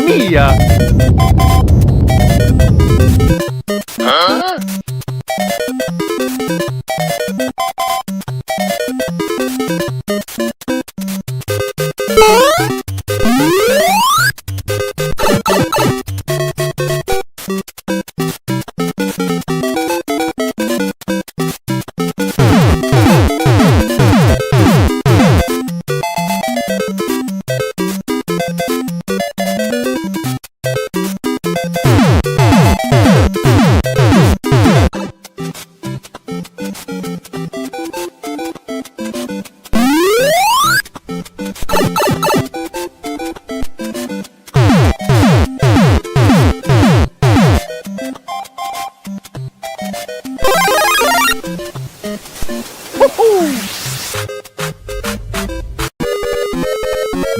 mia! Huh?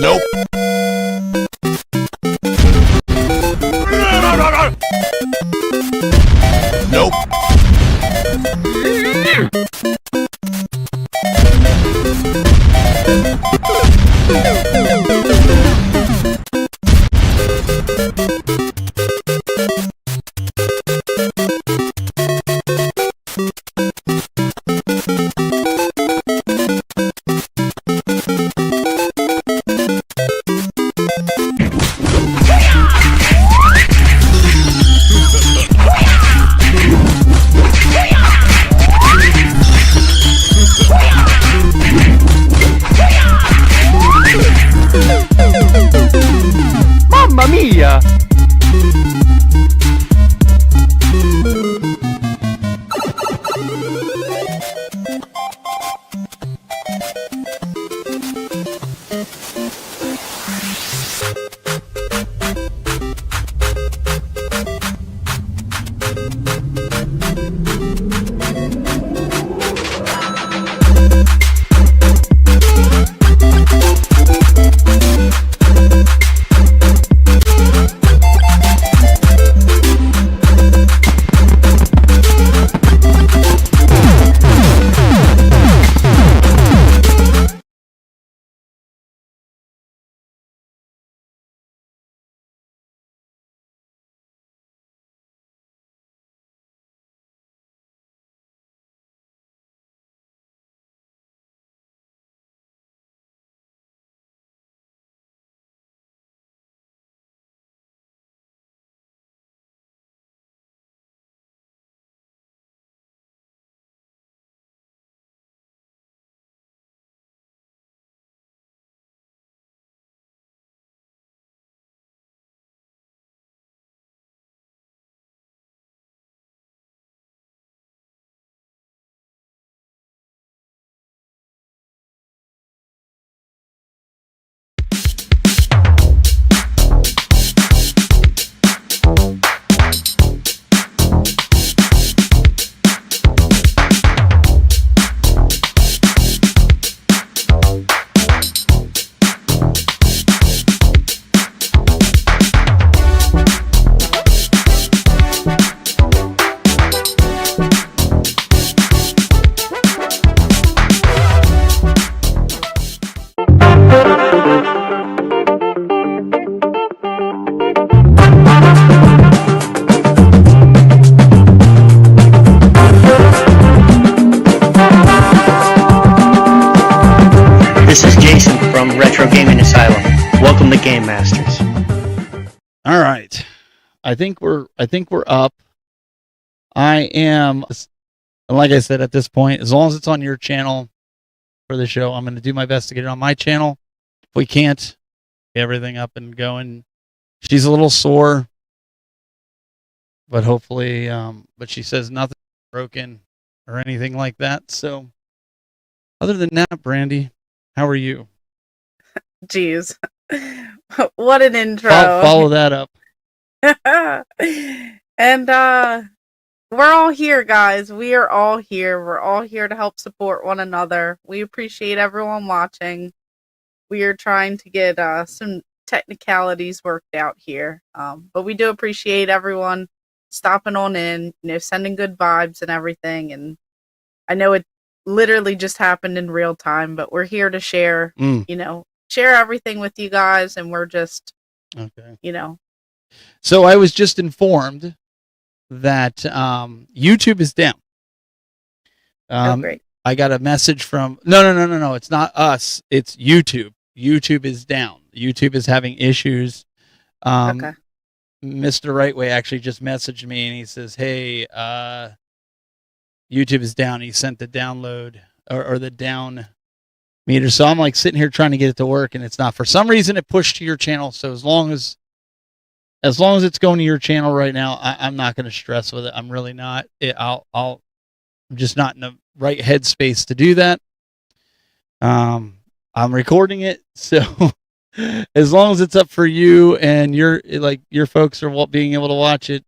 Nope. Nope. Mamma mia! This is Jason from Retro Gaming Asylum. Welcome to Game Masters. All right. I think we're up. I am, like I said, at this point, as long as it's on your channel for the show, I'm going to do my best to get it on my channel. If we can't, get everything up and going. She's a little sore, but hopefully, but she says nothing broken or anything like that. So other than that, Brandy, how are you? Jeez. What an intro. Follow that up. And we're all here, guys. We are all here. We're all here to help support one another. We appreciate everyone watching. We are trying to get some technicalities worked out here. But we do appreciate everyone stopping on in, sending good vibes and everything. And I know it literally just happened in real time, but we're here to share, share everything with you guys, and we're just Okay. You know. So I was just informed that YouTube is down. Great. I got a message from no. It's not us. It's YouTube. YouTube is down. YouTube is having issues. Okay. Mr. Rightway actually just messaged me and he says, "Hey, YouTube is down." He sent the download or the down meter. So I'm like sitting here trying to get it to work, and it's not. For some reason, it pushed to your channel. So as long as it's going to your channel right now, I'm not going to stress with it. I'm really not. I'm just not in the right headspace to do that. I'm recording it, so as long as it's up for you and your folks are being able to watch it,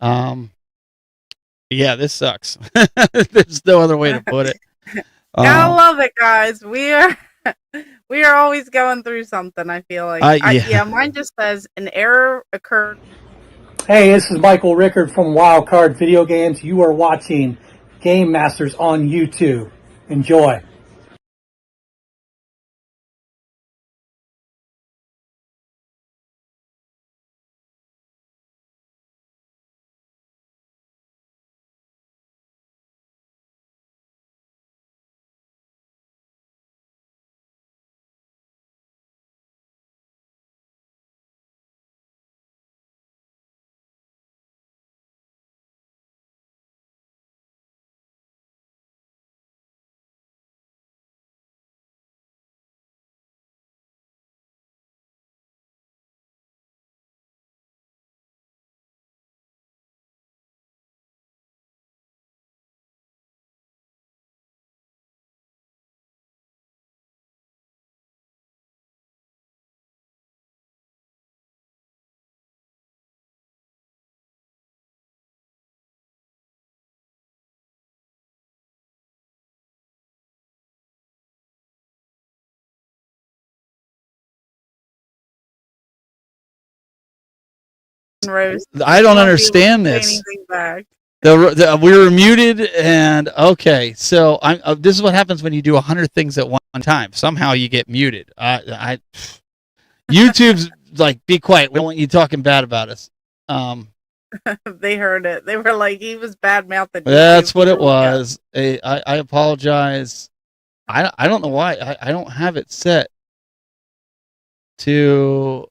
yeah, this sucks. There's no other way to put it. Gotta love it, guys. We are always going through something. I feel like mine just says an error occurred. Hey, this is Michael Rickard from Wildcard Video Games. You are watching Game Masters on YouTube. Enjoy. Rose. I don't understand this. We were muted, and okay, so this is what happens when you do 100 things at one time. Somehow you get muted. YouTube's like, be quiet. We don't want you talking bad about us. They heard it. They were like, he was bad mouthing. That's what it was. I apologize. I don't know why. I don't have it set to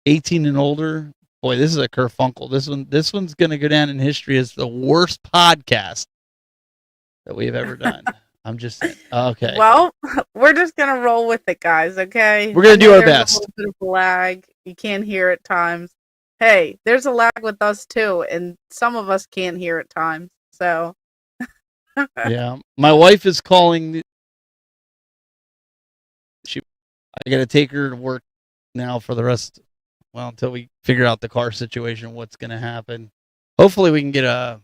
18 and older. Boy, this is a kerfunkel. This one's gonna go down in history as the worst podcast that we've ever done. I'm just saying. Okay. Well, we're just gonna roll with it, guys. Okay. We're gonna do our best. A little bit of lag. You can't hear at times. Hey, there's a lag with us too, and some of us can't hear at times. So. Yeah, my wife is calling. I gotta take her to work now for the rest. Well, until we figure out the car situation, what's gonna happen. Hopefully, we can get a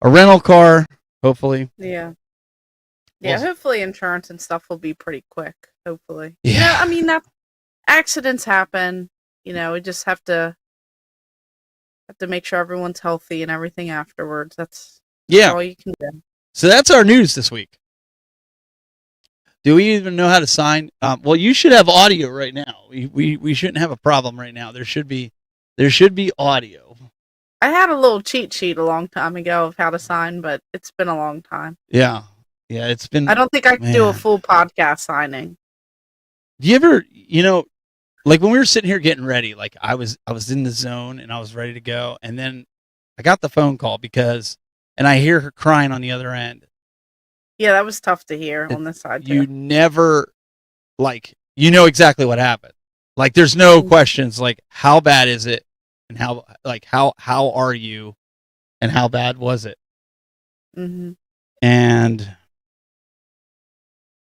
rental car. Hopefully. Yeah. Yeah. Hopefully, insurance and stuff will be pretty quick. Hopefully. Yeah. I mean, that accidents happen. You know, we just have to make sure everyone's healthy and everything afterwards. That's all you can do. So that's our news this week. Do we even know how to sign? Well, you should have audio right now. We shouldn't have a problem right now. There should be audio. I had a little cheat sheet a long time ago of how to sign, but it's been a long time. Yeah, it's been. I don't think I can do a full podcast signing. Do you ever, like when we were sitting here getting ready, like I was in the zone and I was ready to go, and then I got the phone call and I hear her crying on the other end. Yeah, that was tough to hear on this side too. You never, you know exactly what happened. Like, there's no questions. Like, how bad is it, and how are you, and how bad was it? Mm-hmm. And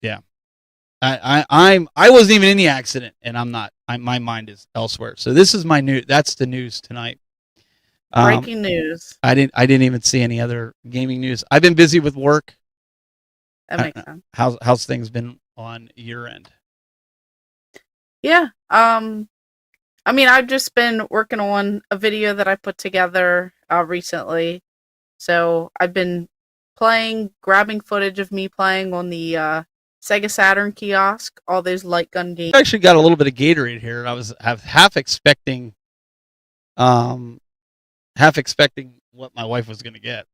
yeah, I wasn't even in the accident, and I'm not. My mind is elsewhere. So this is my news. That's the news tonight. Breaking news. I didn't even see any other gaming news. I've been busy with work. That makes sense. How's things been on your end? Yeah. I mean, I've just been working on a video that I put together recently. So I've been grabbing footage of me playing on the Sega Saturn kiosk, all those light gun games. I actually got a little bit of Gatorade here, and I was half expecting what my wife was going to get,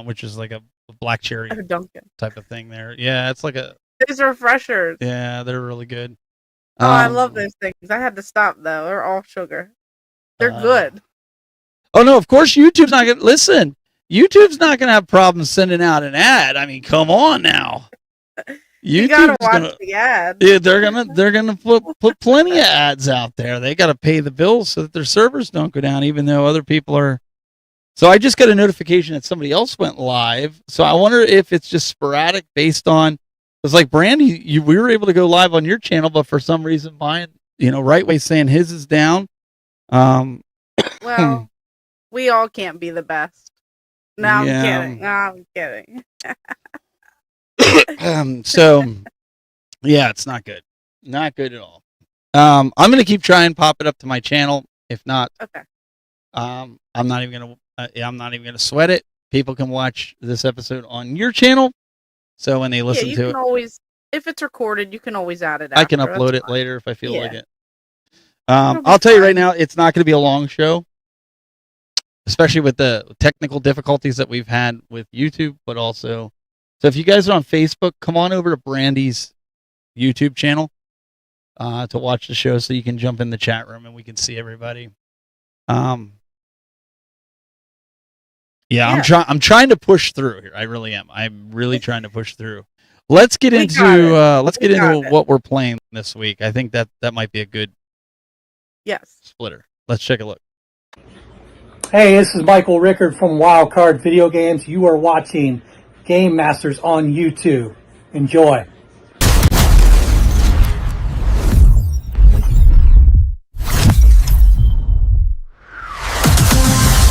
which is like a black cherry Dunkin'. type of thing there. Yeah, it's like a... These are refreshers. Yeah, they're really good. Oh, I love those things. I had to stop, though. They're all sugar. They're good. Oh, no, of course YouTube's not going to... Listen, YouTube's not going to have problems sending out an ad. I mean, come on now. You gotta watch the ad. Yeah, they're gonna put plenty of ads out there. They gotta pay the bills so that their servers don't go down, even though other people are. So I just got a notification that somebody else went live. So I wonder if it's just sporadic based on. It's like Brandy, we were able to go live on your channel, but for some reason, mine, Right Way saying his is down. Well, we all can't be the best. No, I'm kidding. No, I'm kidding. So yeah, it's not good. Not good at all. I'm going to keep trying to pop it up to my channel. If not, okay. I'm not even going to sweat it. People can watch this episode on your channel. So when they listen to it, always, if it's recorded, you can always add it. I can upload it later if I feel like it. I'll tell you right now, it's not going to be a long show, especially with the technical difficulties that we've had with YouTube, but also, so if you guys are on Facebook, come on over to Brandy's YouTube channel to watch the show so you can jump in the chat room and we can see everybody. Yeah. I'm trying to push through here. I really am. I'm really trying to push through. Let's get into what we're playing this week. I think that might be a good splitter. Let's take a look. Hey, this is Michael Rickard from Wildcard Video Games. You are watching Game Masters on YouTube. Enjoy.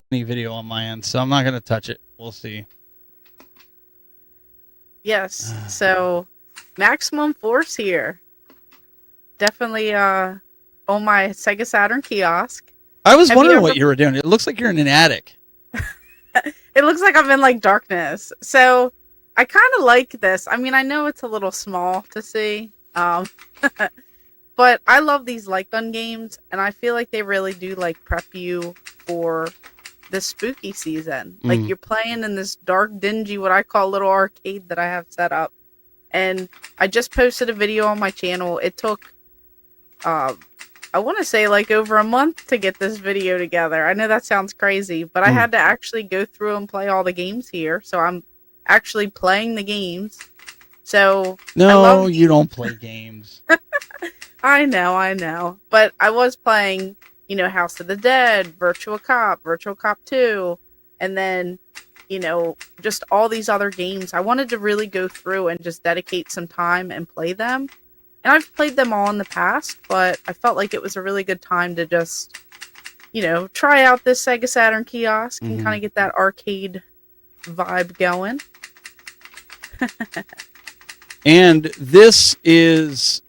Any video on my end, so I'm not going to touch it. We'll see. Yes. So, Maximum Force here. Definitely on my Sega Saturn kiosk. I was wondering what you were doing. It looks like you're in an attic. It looks like I'm in like darkness. So, I kind of like this. I mean, I know it's a little small to see. But I love these light gun games, and I feel like they really do like prep you for the spooky season. Like you're playing in this dark, dingy, what I call little arcade that I have set up. And I just posted a video on my channel. It took, I want to say like over a month to get this video together. I know that sounds crazy, but I had to actually go through and play all the games here. So I'm actually playing the games. So no, you don't play games. I know. But I was playing, House of the Dead, Virtua Cop 2, and then, just all these other games. I wanted to really go through and just dedicate some time and play them. And I've played them all in the past, but I felt like it was a really good time to just, try out this Sega Saturn kiosk and kind of get that arcade vibe going. And this is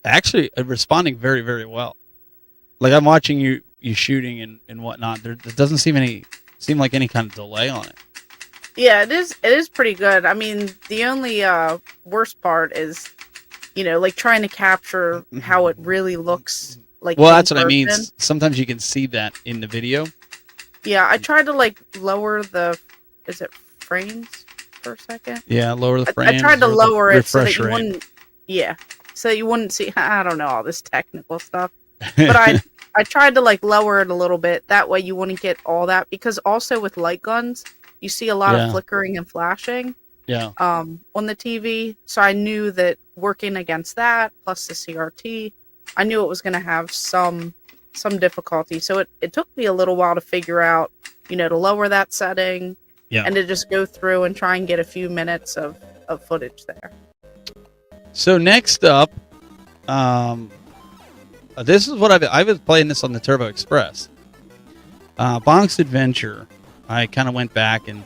actually responding very, very well. Like I'm watching you shooting and whatnot. There doesn't seem like any kind of delay on it. Yeah, it is pretty good. I mean, the only worst part is, like trying to capture how it really looks like. Well, that's what I mean. Sometimes you can see that in the video. Yeah, I tried to like lower the frames per second? Yeah, lower the frames. I tried to lower it so that you rate. wouldn't. Yeah, so you wouldn't see. I don't know all this technical stuff, but I tried to like lower it a little bit. That way you wouldn't get all that, because also with light guns, you see a lot of flickering and flashing. Yeah. On the TV, so I knew that working against that plus the CRT, I knew it was going to have some difficulty. So it took me a little while to figure out, to lower that setting. Yeah. And to just go through and try and get a few minutes of footage there. So next up, this is what I was playing this on the Turbo Express. Bonk's Adventure. I kind of went back and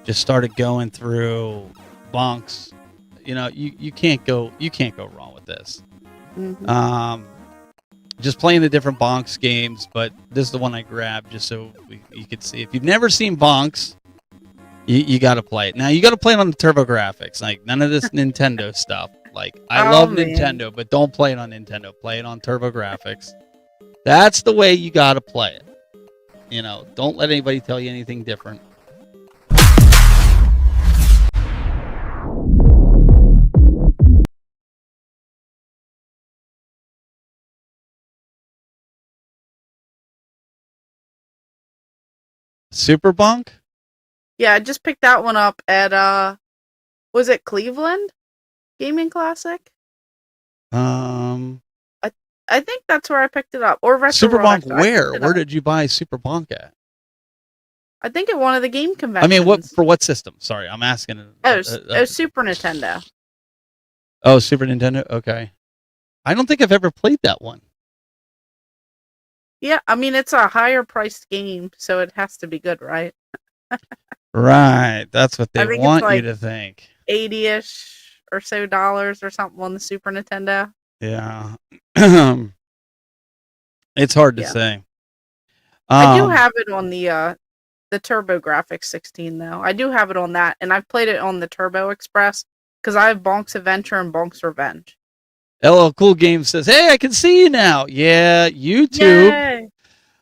just started going through Bonk's. You can't go wrong with this. Mm-hmm. Just playing the different Bonk's games, but this is the one I grabbed just so you could see. If you've never seen Bonk's, You got to play it. Now you got to play it on the TurboGrafx. Like none of this Nintendo stuff. Like I Oh, love man. Nintendo, but don't play it on Nintendo. Play it on TurboGrafx. That's the way you got to play it. You know, don't let anybody tell you anything different. Super Bunk? Yeah, I just picked that one up at was it Cleveland Gaming Classic? I think that's where I picked it up. Or Retro Super World, Bunk actually. where? Where did you buy Super Bunk at? I think at one of the game I conventions. mean, what system? Sorry, I'm asking. Super Nintendo. Oh, Super Nintendo? Okay. I don't think I've ever played that one. Yeah, I mean, it's a higher priced game, so it has to be good, right? Right. That's what they I think want it's you like to think. 80-ish or so dollars or something on the Super Nintendo. Yeah. It's hard to Yeah. say. I do have it on the TurboGrafx 16 though. I do have it on that, and I've played it on the Turbo Express because I have Bonk's Adventure and Bonk's Revenge. LL Cool Game says, "Hey, I can see you now." Yeah, YouTube. Yay!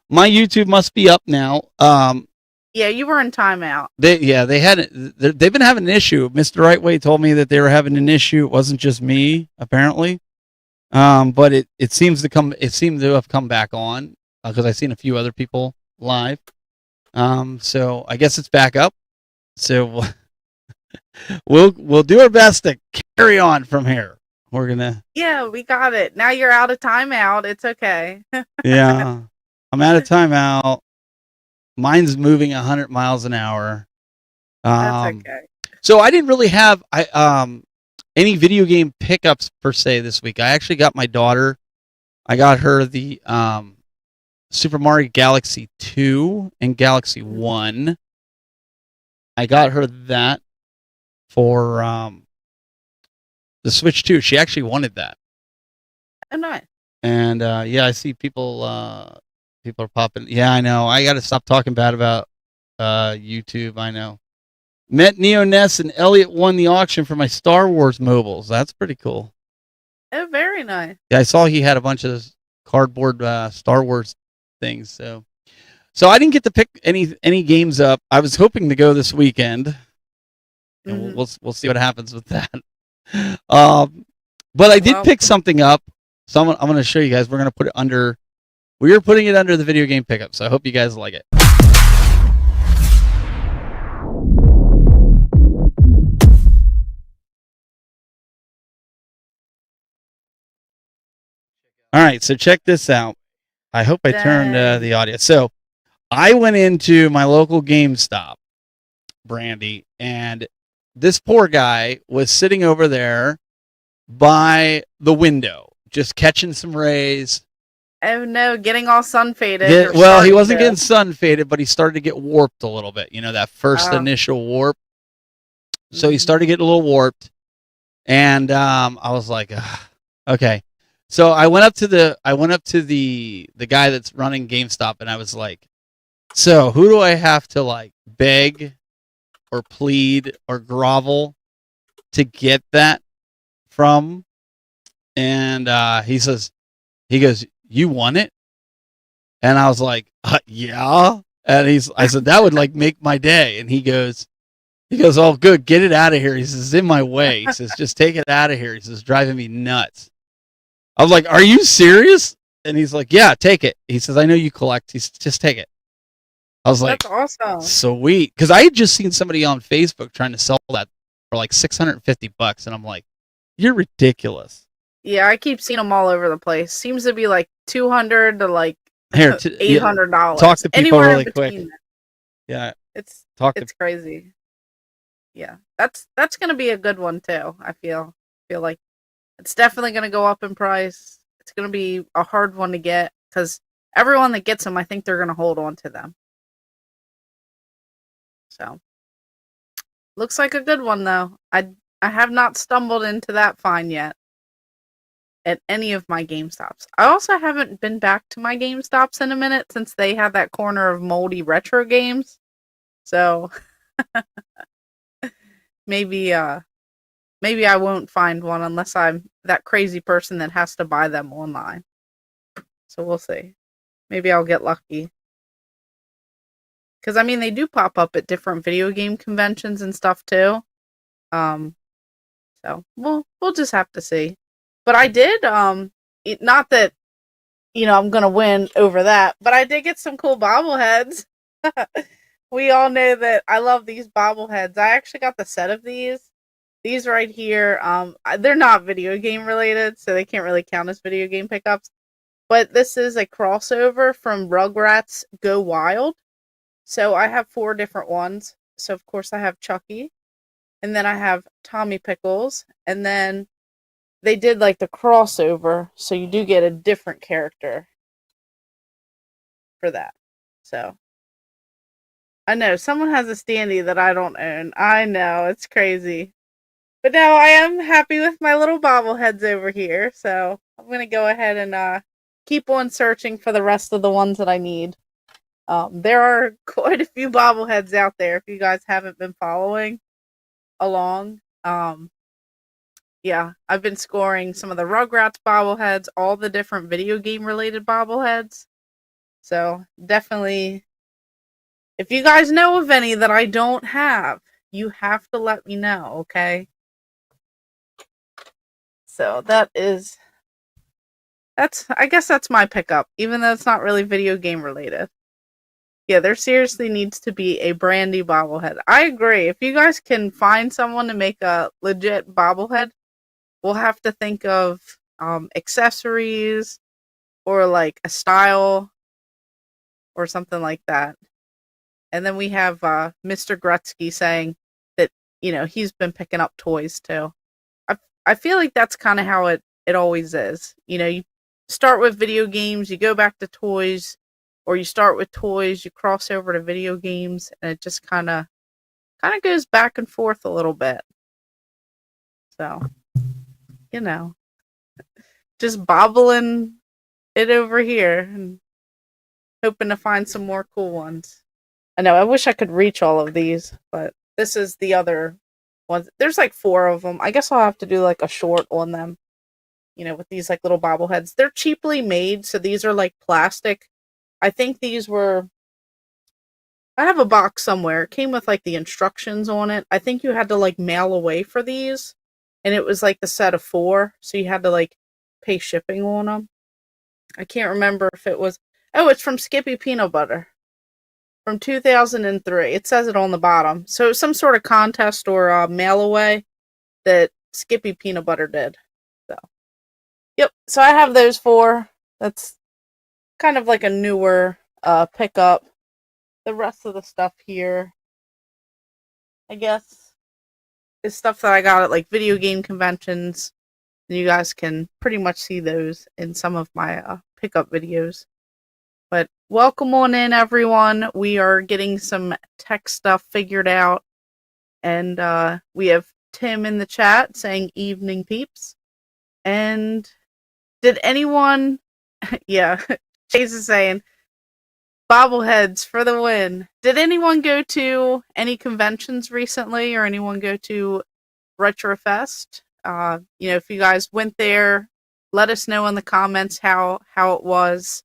My YouTube must be up now. Yeah, you were in timeout. They've been having an issue. Mr. Rightway told me that they were having an issue. It wasn't just me, apparently. But it seemed to have come back on because I've seen a few other people live. So I guess it's back up. So we'll do our best to carry on from here. We're gonna. Yeah, we got it. Now you're out of timeout. It's okay. Yeah, I'm out of timeout. Mine's moving 100 miles an hour. That's okay. So I didn't really have any video game pickups per se this week. I actually got my daughter. I got her the Super Mario Galaxy 2 and Galaxy 1. I got her that for the Switch 2. She actually wanted that. Oh, nice. And yeah, I see people are popping. Yeah, I know. I got to stop talking bad about YouTube. I know. Met Neo Ness and Elliot won the auction for my Star Wars mobiles. That's pretty cool. Oh, very nice. Yeah, I saw he had a bunch of cardboard Star Wars things. So I didn't get to pick any games up. I was hoping to go this weekend, and we'll see what happens with that. But I did pick something up. So I'm going to show you guys. We're going to put it under. We are putting it under the video game pickup. So I hope you guys like it. All right, so check this out. I hope I turned the audio. So I went into my local GameStop, Brandy, and this poor guy was sitting over there by the window, just catching some rays. Oh no, getting all sun faded. He wasn't getting sun faded, but he started to get warped a little bit. You know, that first initial warp. So he started getting a little warped, and I was like, okay. So I went up to the guy that's running GameStop, and I was like, so who do I have to like beg or plead or grovel to get that from? And he goes, you want it? And I was like, yeah. And I said, that would like make my day. And he goes, oh, good, get it out of here. He says, it's in my way. He says, just take it out of here. He says, driving me nuts. I was like, are you serious? And he's like, yeah, take it. He says, I know you collect. He says, just take it. I was like, that's awesome. Sweet. Because I had just seen somebody on Facebook trying to sell that for like $650. And I'm like, you're ridiculous. Yeah, I keep seeing them all over the place. Seems to be like $200 to like $800. Talk to people really quick. Yeah, it's crazy. Yeah, that's gonna be a good one too. I feel like it's definitely gonna go up in price. It's gonna be a hard one to get because everyone that gets them, I think they're gonna hold on to them. So looks like a good one though. I have not stumbled into that find yet at any of my GameStops. I also haven't been back to my GameStops in a minute since they had that corner of moldy retro games. So maybe maybe I won't find one unless I'm that crazy person that has to buy them online. So we'll see. Maybe I'll get lucky. Because I mean, they do pop up at different video game conventions and stuff too. Um, so we'll just have to see. But I did not that I'm gonna win over that, but I did get some cool bobbleheads. We all know that I love these bobbleheads. I actually got the set of these. These right here, they're not video game related, so they can't really count as video game pickups. But this is a crossover from Rugrats Go Wild. So I have 4 different ones. So of course I have Chucky, and then I have Tommy Pickles, and then they did like the crossover, so you do get a different character for that. So I know someone has a standee that I don't own. I know, it's crazy. But now I am happy with my little bobbleheads over here, so I'm going to go ahead and keep on searching for the rest of the ones that I need. There are quite a few bobbleheads out there if you guys haven't been following along. Yeah, I've been scoring some of the Rugrats bobbleheads, all the different video game related bobbleheads. So definitely, if you guys know of any that I don't have, you have to let me know, okay? So I guess that's my pickup, even though it's not really video game related. Yeah, there seriously needs to be a Brandy bobblehead. I agree. If you guys can find someone to make a legit bobblehead, we'll have to think of accessories or like a style or something like that. And then we have Mr. Gretzky saying that, he's been picking up toys too. I feel like that's kind of how it always is. You start with video games, you go back to toys, or you start with toys, you cross over to video games, and it just kind of goes back and forth a little bit. So, just bobbling it over here and hoping to find some more cool ones. I know, I wish I could reach all of these, but this is the other ones. There's like 4 of them. I guess I'll have to do like a short on them, with these like little bobbleheads. They're cheaply made, so these are like plastic. I think these were, I have a box somewhere. It came with like the instructions on it. I think you had to like mail away for these, and it was like the set of 4, so you had to like pay shipping on them. I can't remember if it was, it's from Skippy Peanut Butter from 2003. It says it on the bottom. So it was some sort of contest or mail away that Skippy Peanut Butter did. So, yep. So I have those 4. That's kind of like a newer pickup. The rest of the stuff here, I guess, is stuff that I got at like video game conventions. And you guys can pretty much see those in some of my pickup videos. But welcome on in, everyone. We are getting some tech stuff figured out. And we have Tim in the chat saying evening peeps. And did anyone... yeah, Chase is saying bobbleheads for the win. Did anyone go to any conventions recently or anyone go to Retrofest? If you guys went there, let us know in the comments how it was.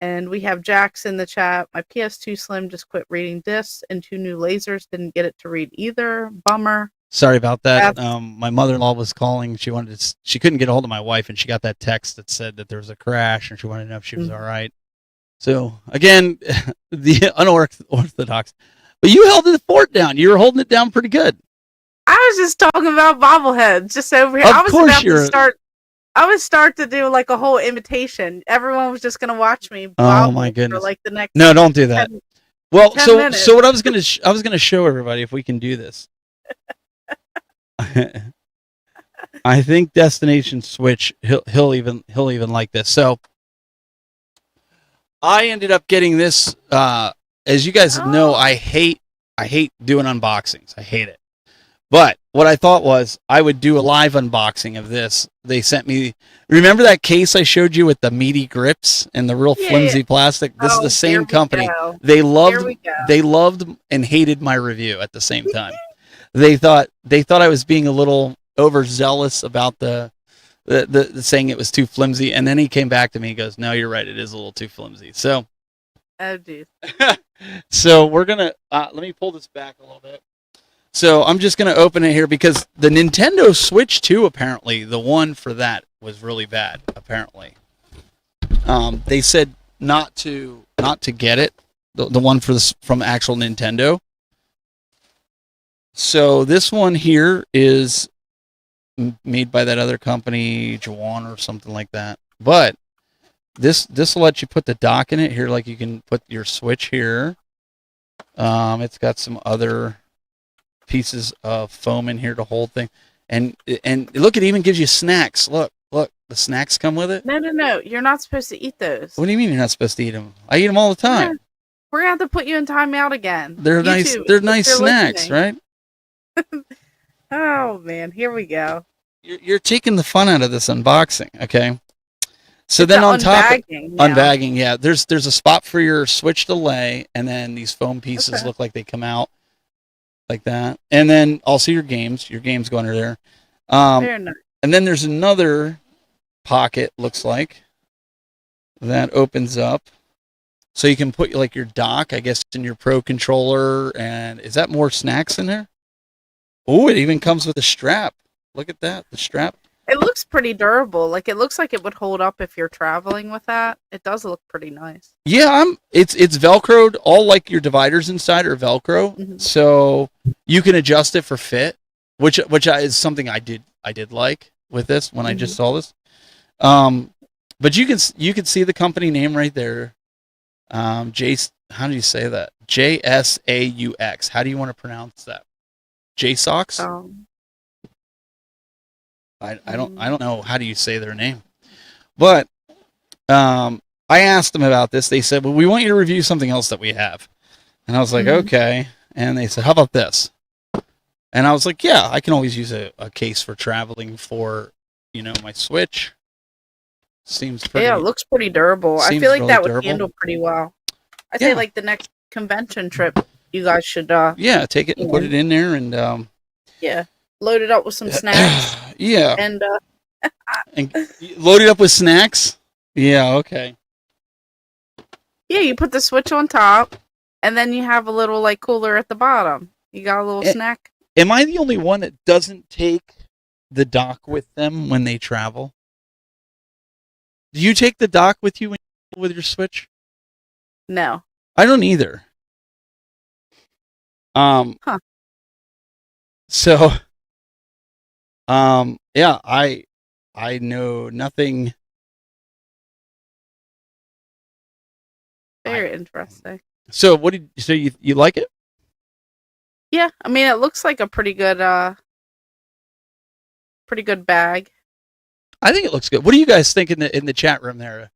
And we have Jax in the chat. My PS2 Slim just quit reading discs, and 2 new lasers didn't get it to read either. Bummer. Sorry about that. My mother-in-law was calling. She couldn't get a hold of my wife, and she got that text that said that there was a crash, and she wanted to know if she was all right. So again, the unorthodox. But you held the fort down. You were holding it down pretty good. I was just talking about bobbleheads just over here. I was start to do like a whole imitation. Everyone was just gonna watch me. Oh my goodness! For like the next. No, don't do that. 10 so what I was gonna show everybody if we can do this. I think Destination Switch. He'll even like this. So I ended up getting this. As you guys know, I hate doing unboxings. I hate it. But what I thought was I would do a live unboxing of this. They sent me, remember that case I showed you with the meaty grips and the real flimsy plastic? This is the same company. They loved and hated my review at the same time. they thought I was being a little overzealous about the saying it was too flimsy, and then he came back to me and goes, "No, you're right. It is a little too flimsy." So, Oh, geez. so we're gonna let me pull this back a little bit. So I'm just gonna open it here because the Nintendo Switch 2, apparently the one for that was really bad. Apparently, they said not to get it, the one from actual Nintendo. So this one here is made by that other company, Jawan or something like that. But this will let you put the dock in it here, like you can put your Switch here. It's got some other pieces of foam in here to hold things, and look, it even gives you snacks. Look, the snacks come with it. No. You're not supposed to eat those. What do you mean you're not supposed to eat them? I eat them all the time. We're gonna have to put you in timeout again. They're nice. YouTube, They're nice you're snacks, listening. right? Oh man, here we go. You're taking the fun out of this unboxing, okay? So It's then a on top of unbagging now. unbagging, yeah, there's a spot for your Switch to lay, and then these foam pieces Okay. look like they come out like that, and then also your games go under there. Very nice. And then there's another pocket, looks like, that opens up, so you can put like your dock, I guess, in your Pro controller. And is that more snacks in there? Oh, it even comes with a strap. Look at that, the strap. It looks pretty durable. Like it looks like it would hold up if you're traveling with that. It does look pretty nice. Yeah, it's Velcroed. All like your dividers inside are Velcro, Mhm. so you can adjust it for fit, which is something I did like with this when I just saw this. But you can see the company name right there. How do you say that? JSAUX. How do you want to pronounce that? JSOX? I don't know how do you say their name, but I asked them about this. They said, "Well, we want you to review something else that we have," and I was like, "Okay." And they said, "How about this?" And I was like, "Yeah, I can always use a case for traveling for, my Switch." Seems pretty. Yeah, it looks pretty durable. I seems feel like really that would durable. handle pretty well. I Yeah. say like the next convention trip, you guys should Yeah, take it and put it in there, and load it up with some snacks yeah, and and load it up with snacks. Yeah, okay. yeah, you put the Switch on top, and then you have a little like cooler at the bottom. You got a little snack. Am I the only one that doesn't take the dock with them when they travel? Do you take the dock with you with your Switch? No. I don't either. Huh. So, yeah, I know nothing. Very interesting. So you like it? Yeah, I mean it looks like a pretty good bag. I think it looks good. What do you guys think in the chat room there?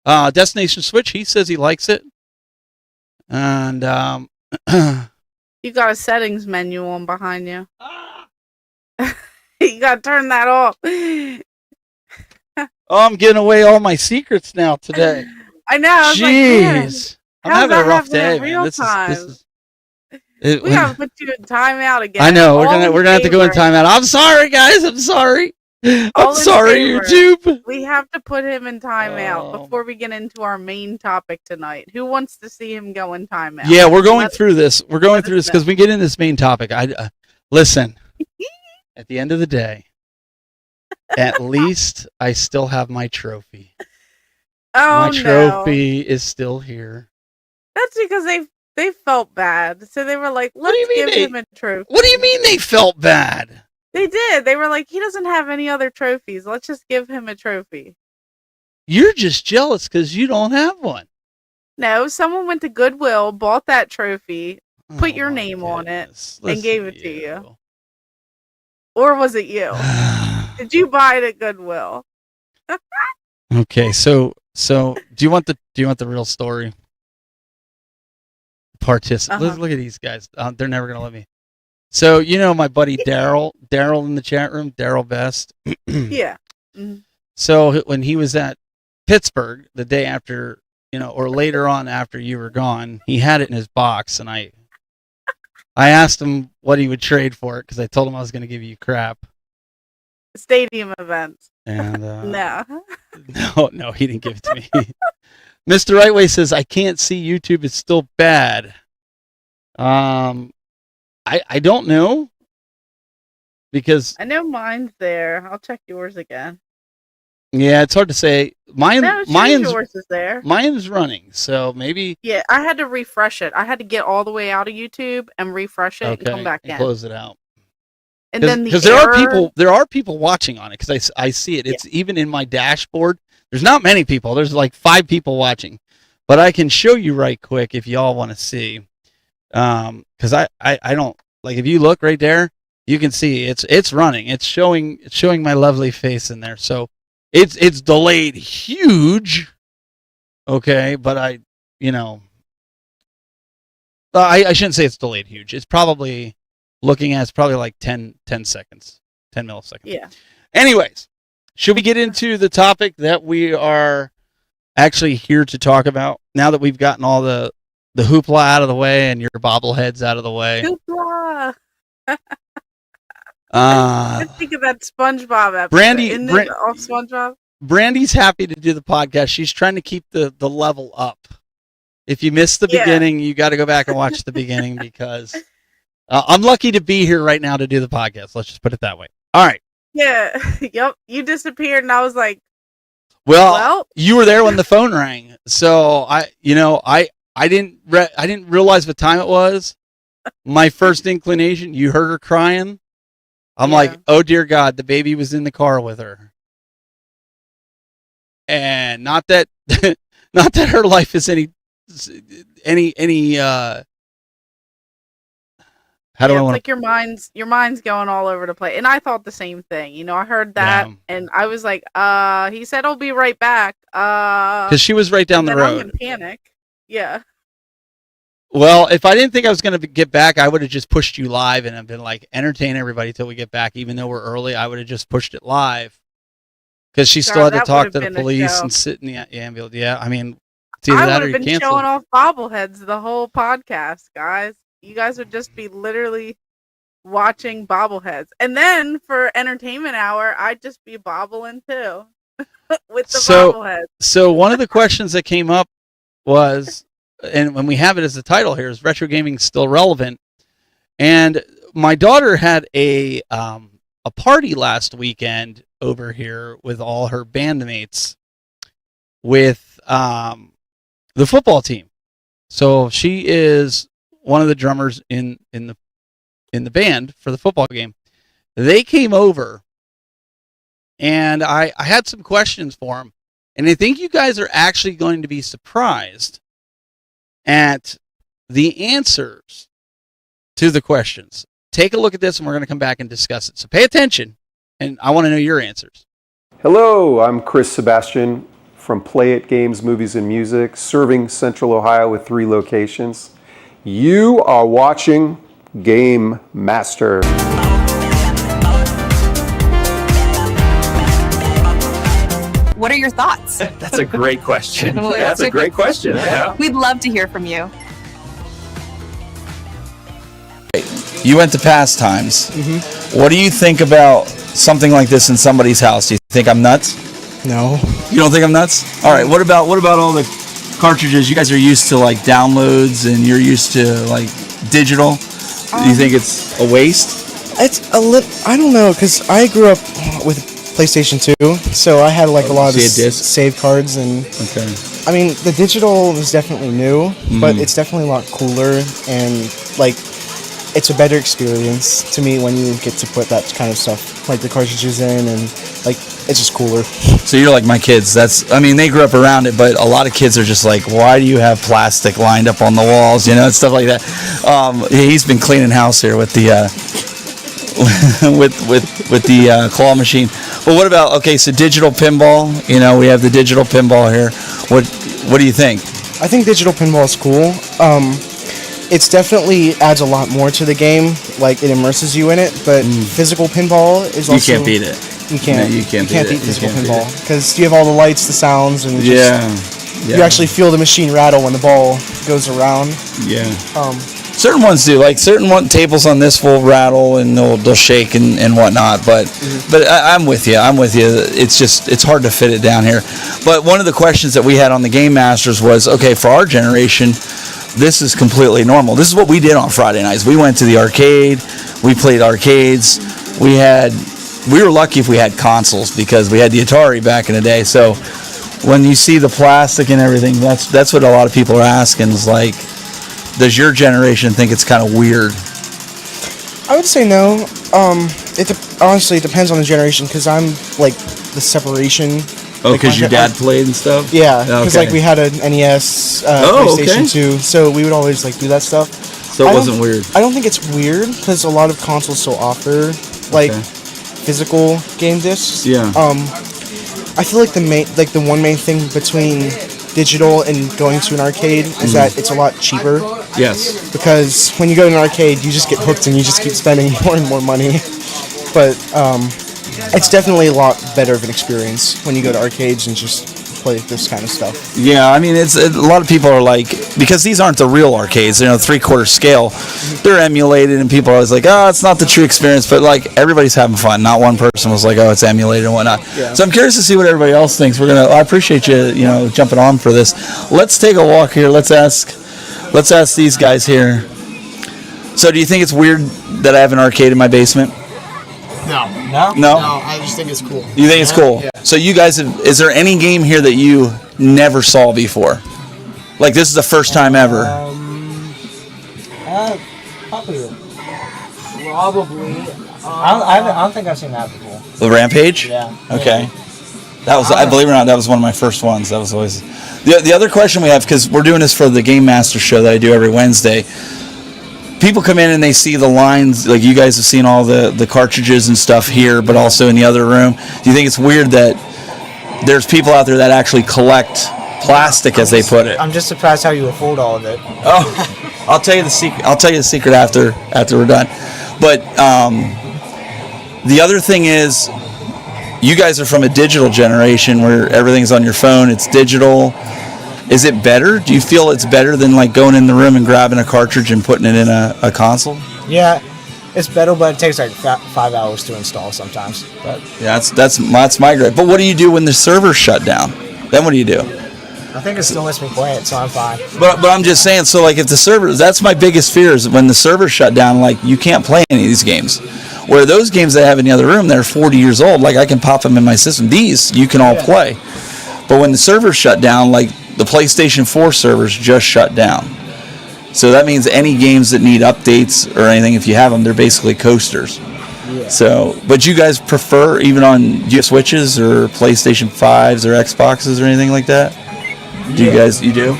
Destination Switch, he says he likes it. And You got a settings menu on behind you. You gotta turn that off. oh, I'm giving away all my secrets now today. I know. I was like, man, Jeez. I'm how's having a that rough happening in day, man. real This time? is We gotta put you in timeout again. I know. All We're gonna have to go in timeout. I'm sorry, guys. I'm sorry. All I'm in sorry, favor. YouTube. We have to put him in timeout Oh. before we get into our main topic tonight. Who wants to see him go in timeout? Yeah, we're going Let- through this. We're going let through us this because we get in this main topic. Listen. At the end of the day, at least I still have my trophy. Oh My trophy is still here. That's because they felt bad, so they were like, What do "Let's you mean give they- him a trophy." What do you mean they felt bad? They did. They were like, "He doesn't have any other trophies. Let's just give him a trophy." You're just jealous because you don't have one. No, someone went to Goodwill, bought that trophy, Put Oh your my name on it goodness. and Listen gave it to you. or was it you? Did you buy it at Goodwill? Okay, so do you want the real story? Uh-huh. Look at these guys. They're never gonna let me. So my buddy Daryl in the chat room, Daryl Best. Yeah. Mhm. So when he was at Pittsburgh the day after, or later on after you were gone, he had it in his box, and I I asked him what he would trade for it because I told him I was going to give you crap. Stadium events. And No. no, he didn't give it to me. Mr. Rightway says I can't see YouTube. It's still bad. I don't know because I know mine's there. I'll check yours again. yeah, it's hard to say. No, Mine's yours is there. Mine's running, so maybe. Yeah, I had to refresh it. I had to get all the way out of YouTube and refresh it and come back in. Close it out. And then because there are people watching on it because I see it. It's even in my dashboard. There's not many people. There's like 5 people watching, but I can show you right quick if y'all want to see. Because I don't like if you look right there, you can see it's running. It's showing my lovely face in there. So it's delayed huge. Okay, but I shouldn't say it's delayed huge. It's probably it's probably like 10 seconds, 10 milliseconds. Yeah. Anyways, should we get into the topic that we are actually here to talk about now that we've gotten all the hoopla out of the way and your bobbleheads out of the way? Hoopla! Just think of that SpongeBob episode. SpongeBob? Brandy's happy to do the podcast. She's trying to keep the level up. If you missed the beginning, you got to go back and watch the beginning because I'm lucky to be here right now to do the podcast. Let's just put it that way. All right. Yeah. Yep. You disappeared, and I was like, "Well, you were there when the phone rang." So I didn't realize what time it was. My first inclination, you heard her crying. I'm like, "Oh dear God, the baby was in the car with her." And not that her life is any how do I want like your mind's going all over the place. And I thought the same thing. I heard that and I was like, he said I'll be right back. Because she was right down the road. I'm in panic. Yeah. Well, if I didn't think I was going to get back, I would have just pushed you live and I've been like, entertain everybody till we get back. Even though we're early, I would have just pushed it live. Because she still had to talk to the police and sit in the ambulance. Yeah, I mean, it's either that or you cancel. I would have been showing off bobbleheads the whole podcast, guys. You guys would just be literally watching bobbleheads. And then for entertainment hour, I'd just be bobbling too with the bobbleheads. So one of the questions that came up was, and when we have it as the title here, is retro gaming still relevant? And my daughter had a party last weekend over here with all her bandmates with the football team. So she is one of the drummers in the band for the football game. They came over, and I had some questions for them, and I think you guys are actually going to be surprised at the answers to the questions. Take a look at this, and we're going to come back and discuss it. So pay attention, and I want to know your answers. Hello, I'm Chris Sebastian from Play It Games, Movies, and Music, serving Central Ohio with 3 locations. You are watching Game Master. What are your thoughts? That's a great question. That's a great question. Yeah. We'd love to hear from you. You went to Pastimes. Mm-hmm. What do you think about something like this in somebody's house? Do you think I'm nuts? No. You don't think I'm nuts? All right. What about all the cartridges? You guys are used to like downloads, and you're used to like digital. Do you think it's a waste? It's a little. I don't know, because I grew up with PlayStation 2, so I had like a lot of save cards and. Okay. I mean, the digital is definitely new, but it's definitely a lot cooler, and like, it's a better experience to me when you get to put that kind of stuff, like the cartridges in, and like, it's just cooler. So you're like my kids. They grew up around it, but a lot of kids are just like, why do you have plastic lined up on the walls, and stuff like that. He's been cleaning house here with the with the claw machine. But what about, so digital pinball? We have the digital pinball here. What do you think? I think digital pinball is cool. It's definitely adds a lot more to the game, like it immerses you in it, but physical pinball is also... You can't beat it. You can't. No, you can't beat physical pinball, because you have all the lights, the sounds, and yeah. You actually feel the machine rattle when the ball goes around. Yeah. Certain ones do. Like tables on this will rattle and they'll shake and whatnot. But I'm with you. It's hard to fit it down here. But one of the questions that we had on the Game Masters was, okay, for our generation, this is completely normal. This is what we did on Friday nights. We went to the arcade. We played arcades. We were lucky if we had consoles because we had the Atari back in the day. So when you see the plastic and everything, that's what a lot of people are asking is like, does your generation think it's kind of weird? I would say no. Honestly, it depends on the generation because I'm like the separation. Oh, because your dad played and stuff? Yeah, because like we had an NES, PlayStation 2, so we would always like do that stuff. So it wasn't weird? I don't think it's weird because a lot of consoles still offer like physical game discs. Yeah. I feel like the one main thing between digital and going to an arcade is that it's a lot cheaper. Yes. Because when you go to an arcade, you just get hooked and you just keep spending more and more money. But it's definitely a lot better of an experience when you go to arcades and just play this kind of stuff. Yeah, I mean, a lot of people are like, because these aren't the real arcades, 3/4 scale, they're emulated, and people are always like, it's not the true experience, but like everybody's having fun. Not one person was like, it's emulated and whatnot. Yeah. So I'm curious to see what everybody else thinks. I appreciate you, jumping on for this. Let's take a walk here. Let's ask these guys here. So do you think it's weird that I have an arcade in my basement? No. I just think it's cool. You think it's cool? Yeah. So you guys is there any game here that you never saw before? Like this is the first time ever? Probably. I don't think I've seen that before. The Rampage? Yeah. Okay. That was, I believe it or not, that was one of my first ones. That was always the other question we have, because we're doing this for the Game Master show that I do every Wednesday. People come in and they see the lines, like you guys have seen all the cartridges and stuff here, but also in the other room. Do you think it's weird that there's people out there that actually collect plastic, as they put it? I'm just surprised how you afford all of it. Oh, I'll tell you the secret. I'll tell you the secret after we're done. But the other thing is, you guys are from a digital generation where everything's on your phone. It's digital. Is it better? Do you feel it's better than like going in the room and grabbing a cartridge and putting it in a console? Yeah, it's better, but it takes like 5 hours to install sometimes. But yeah, that's my gripe. But what do you do when the server's shut down? Then what do you do? I think it still lets me play it, so I'm fine. But I'm just saying, so like if the server, that's my biggest fear is when the server's shut down, like you can't play any of these games. Where those games I have in the other room, they're 40 years old, like I can pop them in my system. These, you can all play. But when the server's shut down, like the PlayStation 4 servers just shut down. So that means any games that need updates or anything, if you have them, they're basically coasters. Yeah. So, but you guys prefer, even on Switches or PlayStation 5s or Xboxes or anything like that? Do you guys, you do?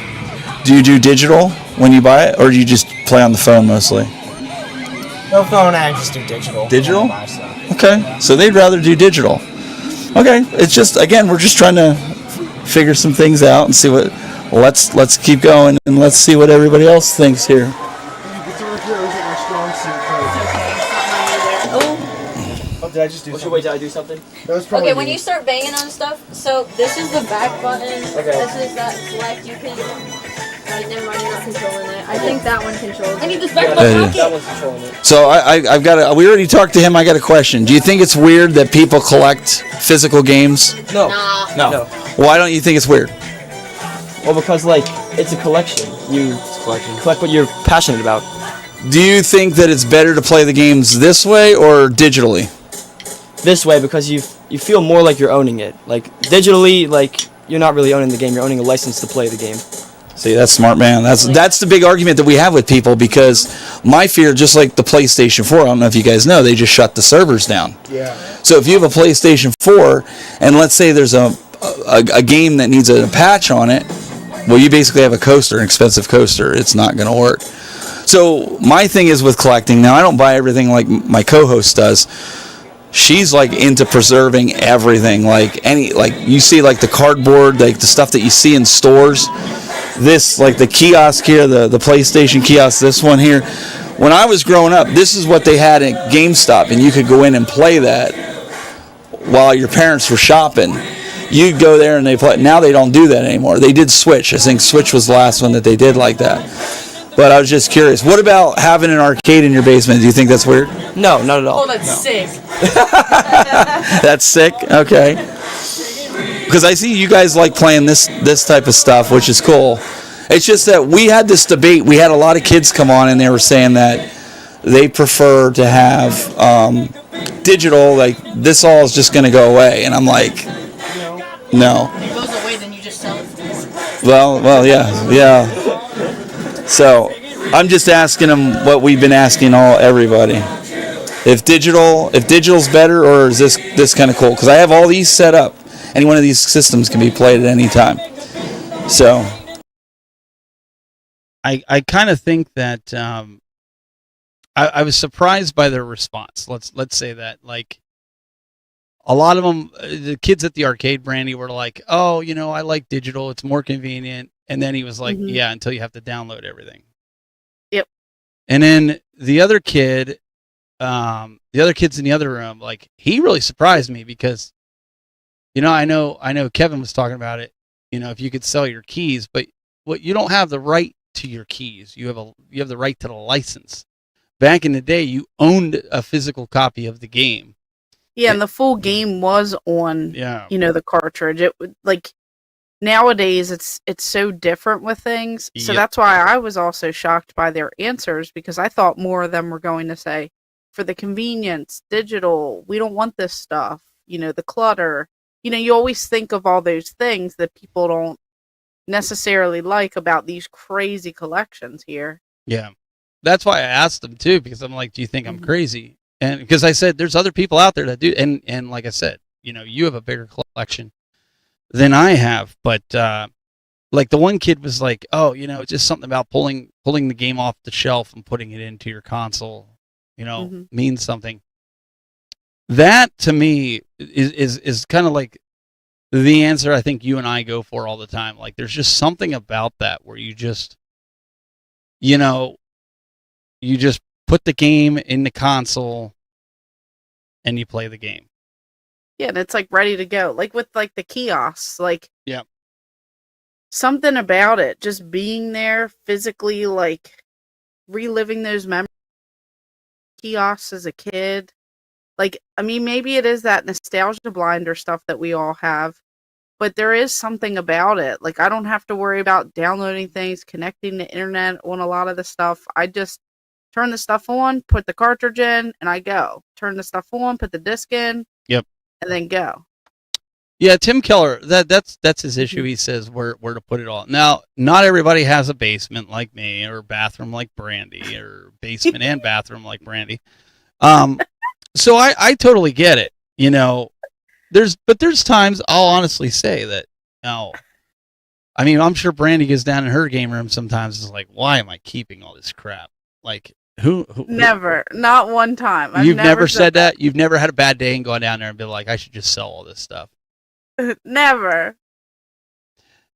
Do you do digital when you buy it, or do you just play on the phone mostly? No phone, I just do digital. Digital? Okay, so they'd rather do digital. Okay, it's just, again, we're just trying to figure some things out and see what, let's keep going and let's see what everybody else thinks here. Oh, did I just do something? Wait, did I do something? Okay, when you start banging on stuff, so this is the back button, this is that select, you can, never mind, you're not controlling it. I think that one controls it. I need this back button. That one's controlling it. So I've got we already talked to him, I got a question. Do you think it's weird that people collect physical games? No. No. Why don't you think it's weird? Well, because like it's a collection. You collect what you're passionate about. Do you think that it's better to play the games this way or digitally? This way, because you feel more like you're owning it. Like digitally, like you're not really owning the game. You're owning a license to play the game. See, that's smart, man. That's the big argument that we have with people, because my fear, just like the PlayStation 4, I don't know if you guys know, they just shut the servers down. Yeah. So if you have a PlayStation 4, and let's say there's a game that needs a patch on it, well, you basically have a coaster, an expensive coaster. It's not going to work. So my thing is with collecting, now I don't buy everything like my co-host does. She's like into preserving everything, like you see like the cardboard, like the stuff that you see in stores. This, like the kiosk here, the PlayStation kiosk, this one here. When I was growing up, this is what they had at GameStop, and you could go in and play that while your parents were shopping. You'd go there and they play. Now they don't do that anymore. They did Switch. I think Switch was the last one that they did like that. But I was just curious. What about having an arcade in your basement? Do you think that's weird? No, not at all. Oh, that's sick. That's sick. Okay. Because I see you guys like playing this type of stuff, which is cool. It's just that we had this debate. We had a lot of kids come on, and they were saying that they prefer to have digital. Like this all is just going to go away, and I'm like, no. If it goes away, then you just sell it for more. Well, yeah. So I'm just asking them what we've been asking everybody. If digital's better, or is this kind of cool? Because I have all these set up. Any one of these systems can be played at any time. So I kind of think that I was surprised by their response. Let's say that, like, a lot of them, the kids at the arcade, Brandy, were like, "Oh, I like digital; it's more convenient." And then he was like, "Yeah, until you have to download everything." Yep. And then the other kids in the other room, like, he really surprised me because, I know Kevin was talking about it. If you could sell your keys, but you don't have the right to your keys. You have the right to the license. Back in the day, you owned a physical copy of the game. Yeah, and the full game was on, the cartridge. It would, like, nowadays it's so different with things. So that's why I was also shocked by their answers, because I thought more of them were going to say, for the convenience, digital, we don't want this stuff, the clutter. You always think of all those things that people don't necessarily like about these crazy collections here. Yeah. That's why I asked them too, because I'm like, do you think I'm crazy? And because I said, there's other people out there that do. And like I said, you have a bigger collection than I have. But like the one kid was like, oh, it's just something about pulling the game off the shelf and putting it into your console, means something. That to me is kind of like the answer I think you and I go for all the time. Like there's just something about that where you just, you just put the game in the console and you play the game. Yeah, and it's like ready to go. Like with like the kiosks, like yeah, something about it, just being there physically, like reliving those memories. Kiosks as a kid, like I mean, maybe it is that nostalgia blinder stuff that we all have, but there is something about it. Like I don't have to worry about downloading things, connecting the internet on a lot of the stuff. I just turn the stuff on, put the cartridge in, and I go. Turn the stuff on, put the disc in, yep, and then go. Yeah, Tim Keller, that's his issue. He says where to put it all. Now, not everybody has a basement like me, or a bathroom like Brandy, or basement and bathroom like Brandy. So I totally get it. There's times I'll honestly say that. I mean, I'm sure Brandy goes down in her game room sometimes. Is like, why am I keeping all this crap? Like, who Never, not one time. You've never said that. You've never had a bad day and gone down there and been like, I should just sell all this stuff. Never.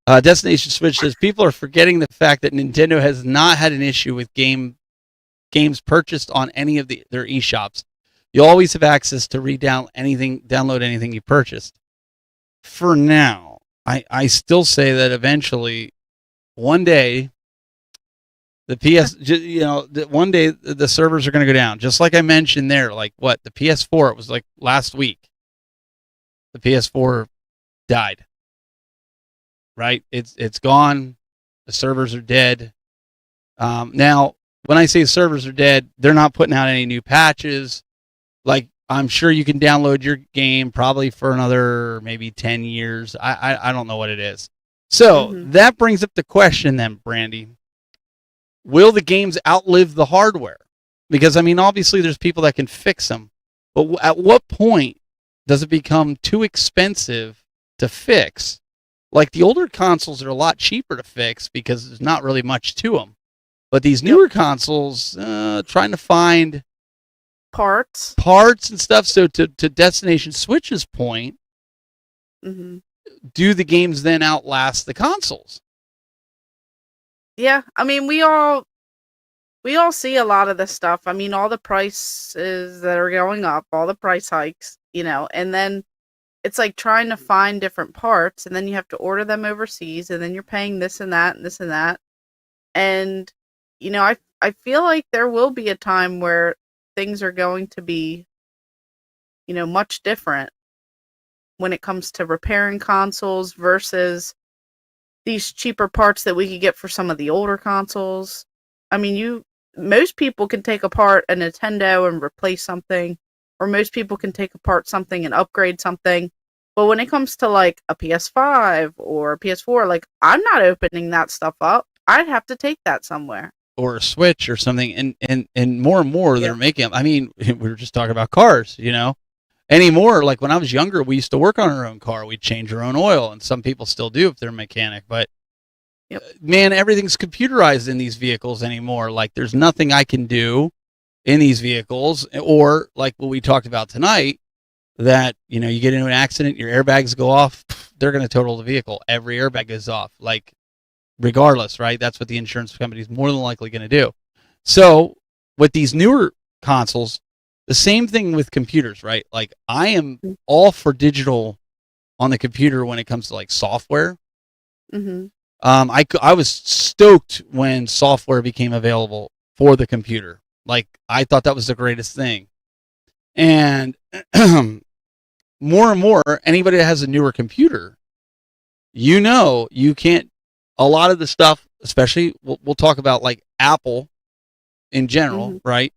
Destination Switch says people are forgetting the fact that Nintendo has not had an issue with games purchased on any of their eShops. You always have access to download anything you purchased. For now, I still say that eventually, one day, one day the servers are going to go down. Just like I mentioned there, like the PS4, it was like last week. The PS4 died. Right? It's gone. The servers are dead. Now, when I say servers are dead, they're not putting out any new patches. Like, I'm sure you can download your game probably for another maybe 10 years. I don't know what it is. So that brings up the question then, Brandy. Will the games outlive the hardware? Because, I mean, obviously there's people that can fix them. But at what point does it become too expensive to fix? Like, the older consoles are a lot cheaper to fix because there's not really much to them. But these newer consoles, trying to find parts and stuff. So to Destination Switch's point, do the games then outlast the consoles? Yeah, I mean, we all see a lot of this stuff. I mean, all the prices that are going up, all the price hikes, and then it's like trying to find different parts, and then you have to order them overseas, and then you're paying this and that and this and that. And, I feel like there will be a time where things are going to be, much different when it comes to repairing consoles versus these cheaper parts that we could get for some of the older consoles. I mean, most people can take apart a Nintendo and replace something, or most people can take apart something and upgrade something. But when it comes to like a PS5 or a PS4, like I'm not opening that stuff up. I'd have to take that somewhere. Or a Switch or something, and more they're making them. I mean, we were just talking about cars, anymore. Like when I was younger, we used to work on our own car. We'd change our own oil, and some people still do if they're a mechanic. But man, everything's computerized in these vehicles anymore. Like there's nothing I can do in these vehicles, or like what we talked about tonight, that you get into an accident, your airbags go off, they're going to total the vehicle. Every airbag goes off, like regardless, right? That's what the insurance company is more than likely going to do. So with these newer consoles, the same thing with computers, right? Like I am all for digital on the computer when it comes to like software. Mm-hmm. I was stoked when software became available for the computer. Like I thought that was the greatest thing. And more and more, anybody that has a newer computer, you can't, a lot of the stuff, especially we'll talk about like Apple in general, right?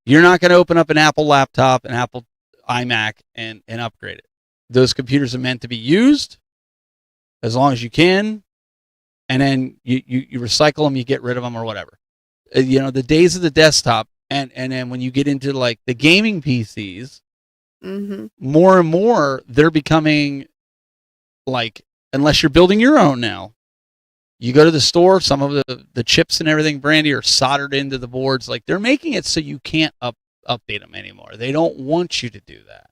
You're not going to open up an Apple laptop, an Apple iMac, and upgrade it. Those computers are meant to be used as long as you can, and then you recycle them, you get rid of them or whatever. The days of the desktop, and then when you get into like the gaming PCs, more and more they're becoming like, unless you're building your own now, you go to the store, some of the chips and everything, Brandy, are soldered into the boards. Like they're making it so you can't update them anymore. They don't want you to do that.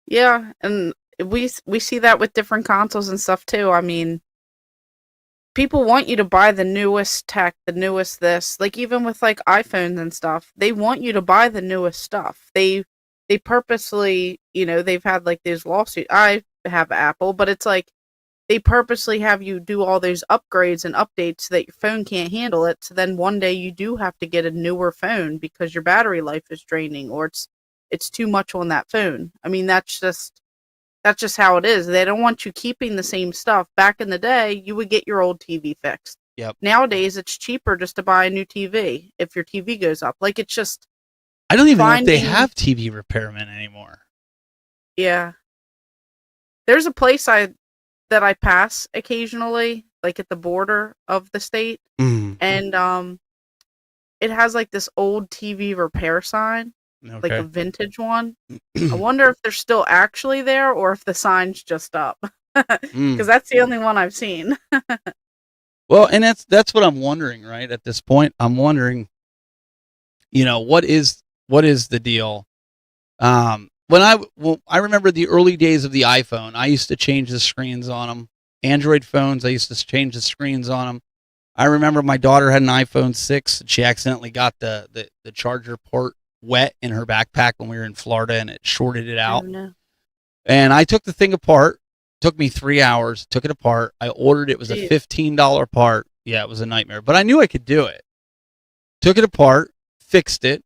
Yeah, and we see that with different consoles and stuff too. I mean, people want you to buy the newest tech, the newest this. Like even with like iPhones and stuff, they want you to buy the newest stuff. They purposely, they've had like these lawsuits. I have Apple, but it's like they purposely have you do all those upgrades and updates so that your phone can't handle it. So then one day you do have to get a newer phone because your battery life is draining, or it's too much on that phone. I mean, that's just how it is. They don't want you keeping the same stuff. Back in the day, you would get your old TV fixed. Yep. Nowadays, it's cheaper just to buy a new TV if your TV goes up. Like it's just. I don't even know if they have TV repairmen anymore. Yeah. There's a place that I pass occasionally, like at the border of the state, and it has like this old TV repair sign, like a vintage one. I wonder if they're still actually there or if the sign's just up, because that's the only one I've seen. Well, and that's what I'm wondering, right? At this point, I'm wondering, what is the deal? I remember the early days of the iPhone, I used to change the screens on them. Android phones, I used to change the screens on them. I remember my daughter had an iPhone 6. And she accidentally got the charger port wet in her backpack when we were in Florida, and it shorted it out. Oh, no. And I took the thing apart. It took me 3 hours. Took it apart. I ordered it. It was a $15 part. Yeah, it was a nightmare, but I knew I could do it. Took it apart, fixed it.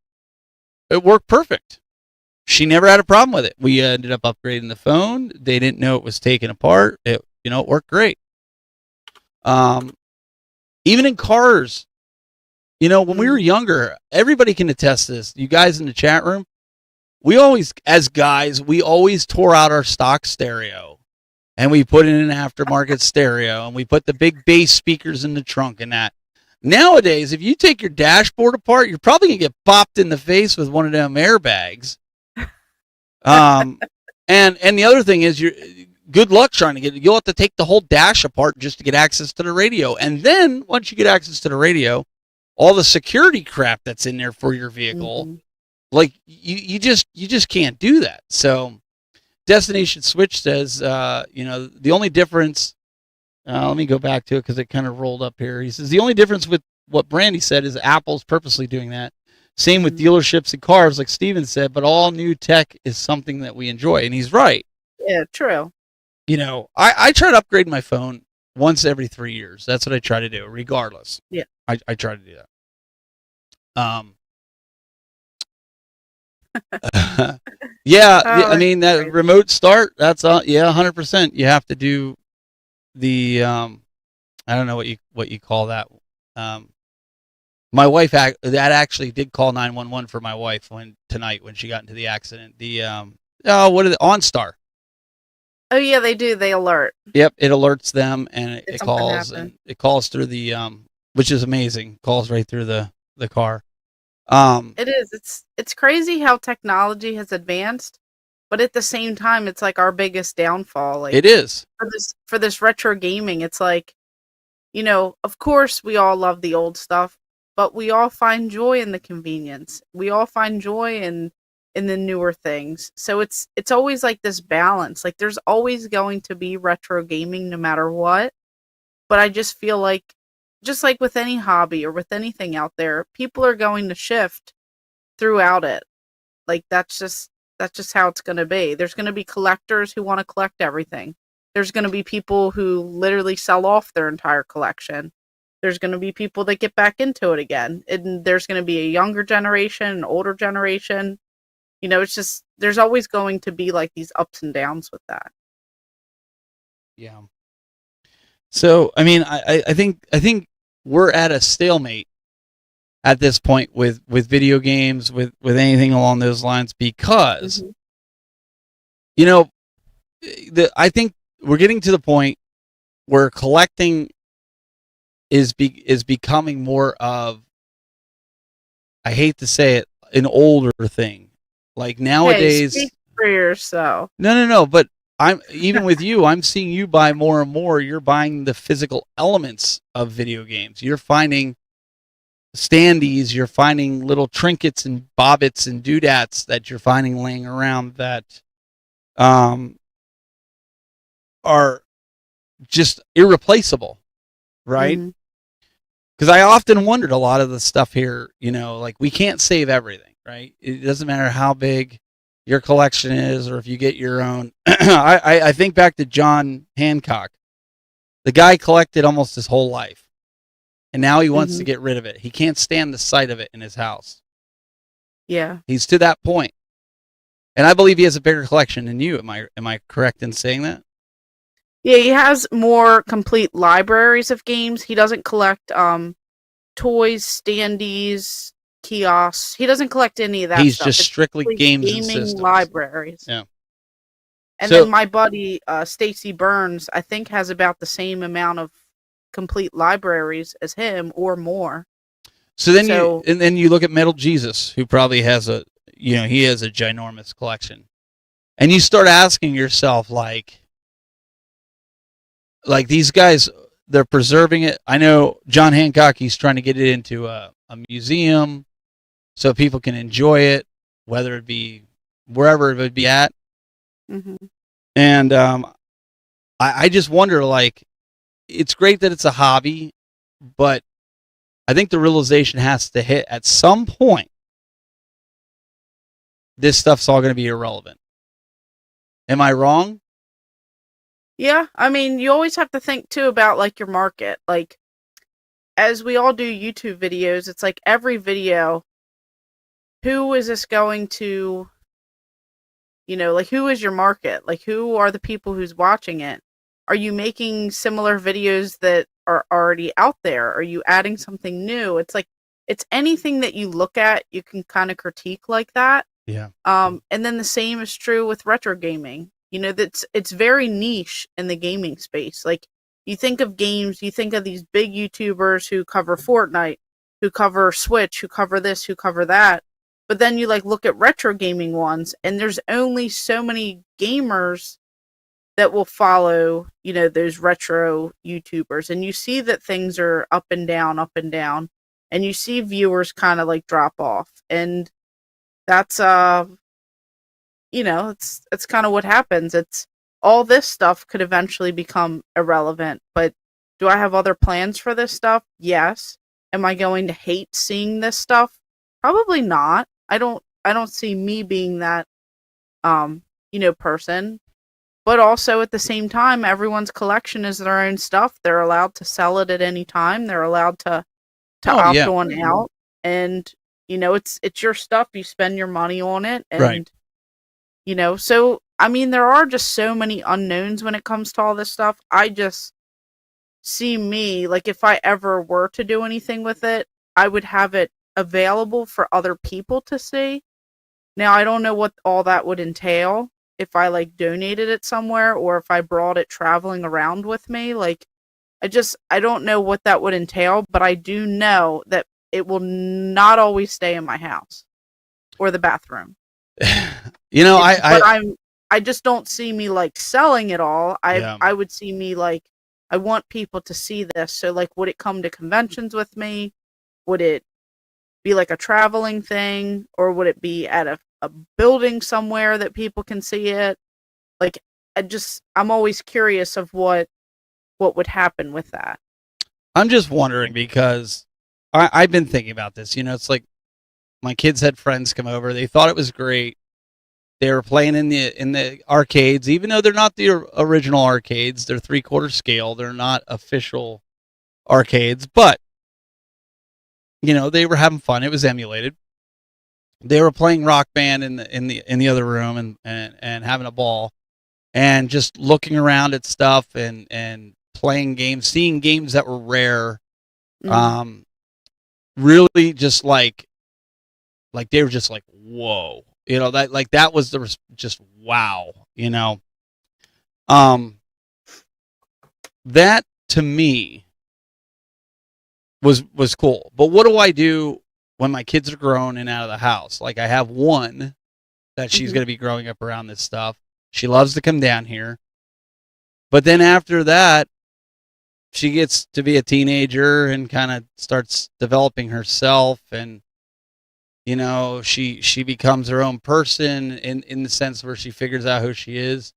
It worked perfect. She never had a problem with it. We ended up upgrading the phone. They didn't know it was taken apart. It worked great. Even in cars, when we were younger, everybody can attest this. You guys in the chat room, as guys, we always tore out our stock stereo and we put in an aftermarket stereo, and we put the big bass speakers in the trunk and that. Nowadays, if you take your dashboard apart, you're probably gonna get bopped in the face with one of them airbags. And the other thing is, good luck trying to you'll have to take the whole dash apart just to get access to the radio. And then once you get access to the radio, all the security crap that's in there for your vehicle, like you just can't do that. So Destination Switch says, the only difference, let me go back to it because it kind of rolled up here. He says the only difference with what Brandy said is Apple's purposely doing that. Same with dealerships and cars, like Steven said, but all new tech is something that we enjoy. And he's right. Yeah, true. I try to upgrade my phone once every 3 years. That's what I try to do, regardless. Yeah. I try to do that. Yeah, Oh, I mean that crazy. remote start. That's 100%. You have to do the I don't know what you call that. Um, my wife that actually did call 911 for my wife tonight when she got into the accident. The what are the OnStar? Oh yeah, they do. They alert Yep, it alerts them and if it something calls happened. and it calls through the which is amazing. Calls right through the car. It is. It's crazy how technology has advanced, but at the same time, it's like our biggest downfall. Like It is. for this retro gaming, it's like, of course we all love the old stuff, but we all find joy in the convenience. We all find joy in the newer things. So it's always like this balance. Like there's always going to be retro gaming no matter what. But I just feel like just like with any hobby or with anything out there, people are going to shift throughout it. Like that's just how it's going to be. There's going to be collectors who want to collect everything. There's going to be people who literally sell off their entire collection. There's going to be people that get back into it again. And there's going to be a younger generation, an older generation. It's just there's always going to be like these ups and downs with that. Yeah. So I mean, I think we're at a stalemate at this point with video games, with anything along those lines, because I think we're getting to the point where collecting is becoming more of, I hate to say it, an older thing. Like Hey, nowadays, speak for yourself. no, but I'm even with you. I'm seeing you buy more and more. You're buying the physical elements of video games. You're finding standees. You're finding little trinkets and bobbits and doodads that you're finding laying around that are just irreplaceable, right? Mhm. Because I often wondered a lot of the stuff here, like we can't save everything, right? It doesn't matter how big your collection is or if you get your own. I think back to John Hancock. The guy collected almost his whole life, and now he wants to Mhm. get rid of it. He can't stand the sight of it in his house. Yeah. He's to that point. And I believe he has a bigger collection than you. Am I correct in saying that? Yeah, he has more complete libraries of games. He doesn't collect toys, standees, kiosks. He doesn't collect any of that He's stuff. just It's strictly strictly games and gaming systems. libraries. Yeah. And So then my buddy Stacy Burns, I think, has about the same amount of complete libraries as him or more. So then So you look at Metal Jesus, who probably has he has a ginormous collection, and you start asking yourself like these guys, they're preserving it. I know John Hancock, he's trying to get it into a museum so people can enjoy it, whether it be wherever it would be at. Mhm. And I just wonder, like, it's great that it's a hobby, but I think the realization has to hit at some point. This stuff's all going to be irrelevant. Am I wrong? yeah, I mean, you always have to think too about like your market. Like as we all do YouTube videos, it's like every video, who is this going to, like who is your market? Like who are the people who's watching it? Are you making similar videos that are already out there? Are you adding something new? It's like it's anything that you look at, you can kind of critique like that. Yeah. And then the same is true with retro gaming. That's it's very niche in the gaming space. Like you think of games, you think of these big YouTubers who cover Fortnite, who cover Switch, who cover this, who cover that. But then you like look at retro gaming ones, and there's only so many gamers that will follow, those retro YouTubers. And you see that things are up and down, up and down. And you see viewers kind of like drop off. And that's it's kind of what happens. It's all this stuff could eventually become irrelevant, but do I have other plans for this stuff? Yes. Am I going to hate seeing this stuff? Probably not. I don't see me being that person. But also at the same time, everyone's collection is their own stuff. They're allowed to sell it at any time. They're allowed to Oh, opt yeah. on out. And it's your stuff. You spend your money on it, and Right. so I mean, there are just so many unknowns when it comes to all this stuff. I just see me like if I ever were to do anything with it, I would have it available for other people to see. Now, I don't know what all that would entail if I like donated it somewhere or if I brought it traveling around with me. Like, I don't know what that would entail, but I do know that it will not always stay in my house or the bathroom. I just don't see me like selling it all. I would see me like, I want people to see this. So like, would it come to conventions with me? Would it be like a traveling thing, or would it be at a building somewhere that people can see it? Like, I'm always curious of what would happen with that. I'm just wondering because I've been thinking about this. It's like my kids had friends come over. They thought it was great. They were playing in the arcades, even though they're not the original arcades. They're 3/4 scale. They're not official arcades, but they were having fun. It was emulated. They were playing Rock Band in the other room and having a ball, and just looking around at stuff and playing games, seeing games that were rare. Really just like they were just like, whoa, that was just wow, that to me was cool. But what do I do when my kids are grown and out of the house? Like, I have one that she's going to be growing up around this stuff. She loves to come down here. But then after that, she gets to be a teenager and kind of starts developing herself, and she becomes her own person in the sense where she figures out who she is.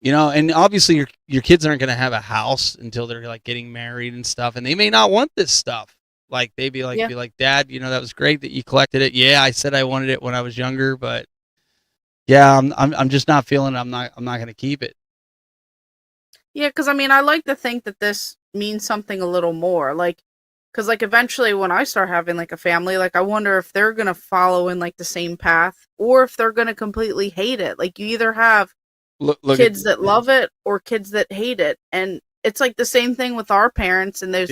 And obviously your kids aren't going to have a house until they're like getting married and stuff, and they may not want this stuff. Like, they'd be like, Dad, that was great that you collected it. Yeah, I said I wanted it when I was younger, but yeah, I'm just not feeling it. I'm not going to keep it. Yeah, because I mean, I like to think that this means something a little more. Like, because like eventually when I start having like a family, like I wonder if they're gonna follow in like the same path, or if they're gonna completely hate it. Like, you either have kids that love it or kids that hate it, and it's like the same thing with our parents and those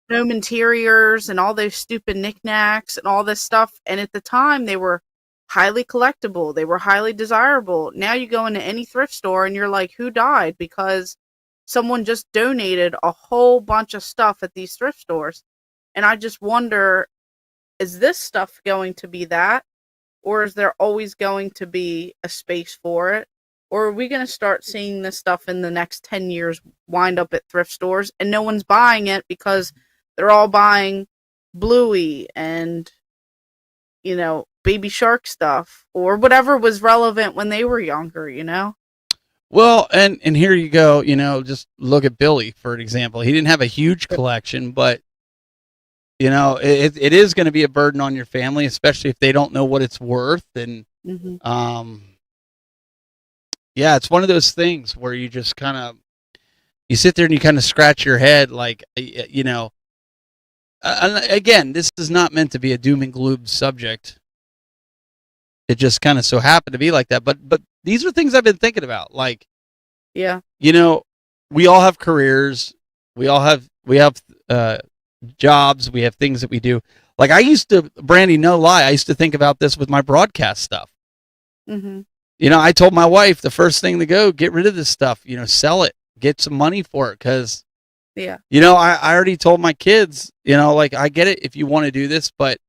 gnome interiors and all those stupid knickknacks and all this stuff. And at the time, they were highly collectible. They were highly desirable. Now you go into any thrift store and you're like, who died? Because someone just donated a whole bunch of stuff at these thrift stores. And I just wonder, is this stuff going to be that? Or is there always going to be a space for it? Or are we going to start seeing this stuff in the next 10 years wind up at thrift stores and no one's buying it because they're all buying Bluey and, Baby Shark stuff or whatever was relevant when they were younger, Well, and here you go, just look at Billy, for an example. He didn't have a huge collection, but, it is going to be a burden on your family, especially if they don't know what it's worth. And, yeah, it's one of those things where you just kind of, you sit there and you kind of scratch your head like, again, this is not meant to be a doom and gloom subject. It just kind of so happened to be like that. But these are things I've been thinking about. Like, yeah, we all have careers. We have jobs. We have things that we do. Like, I used to, Brandy, no lie, I used to think about this with my broadcast stuff. I told my wife the first thing to go, get rid of this stuff, sell it, get some money for it. Cause I already told my kids, like, I get it if you want to do this, but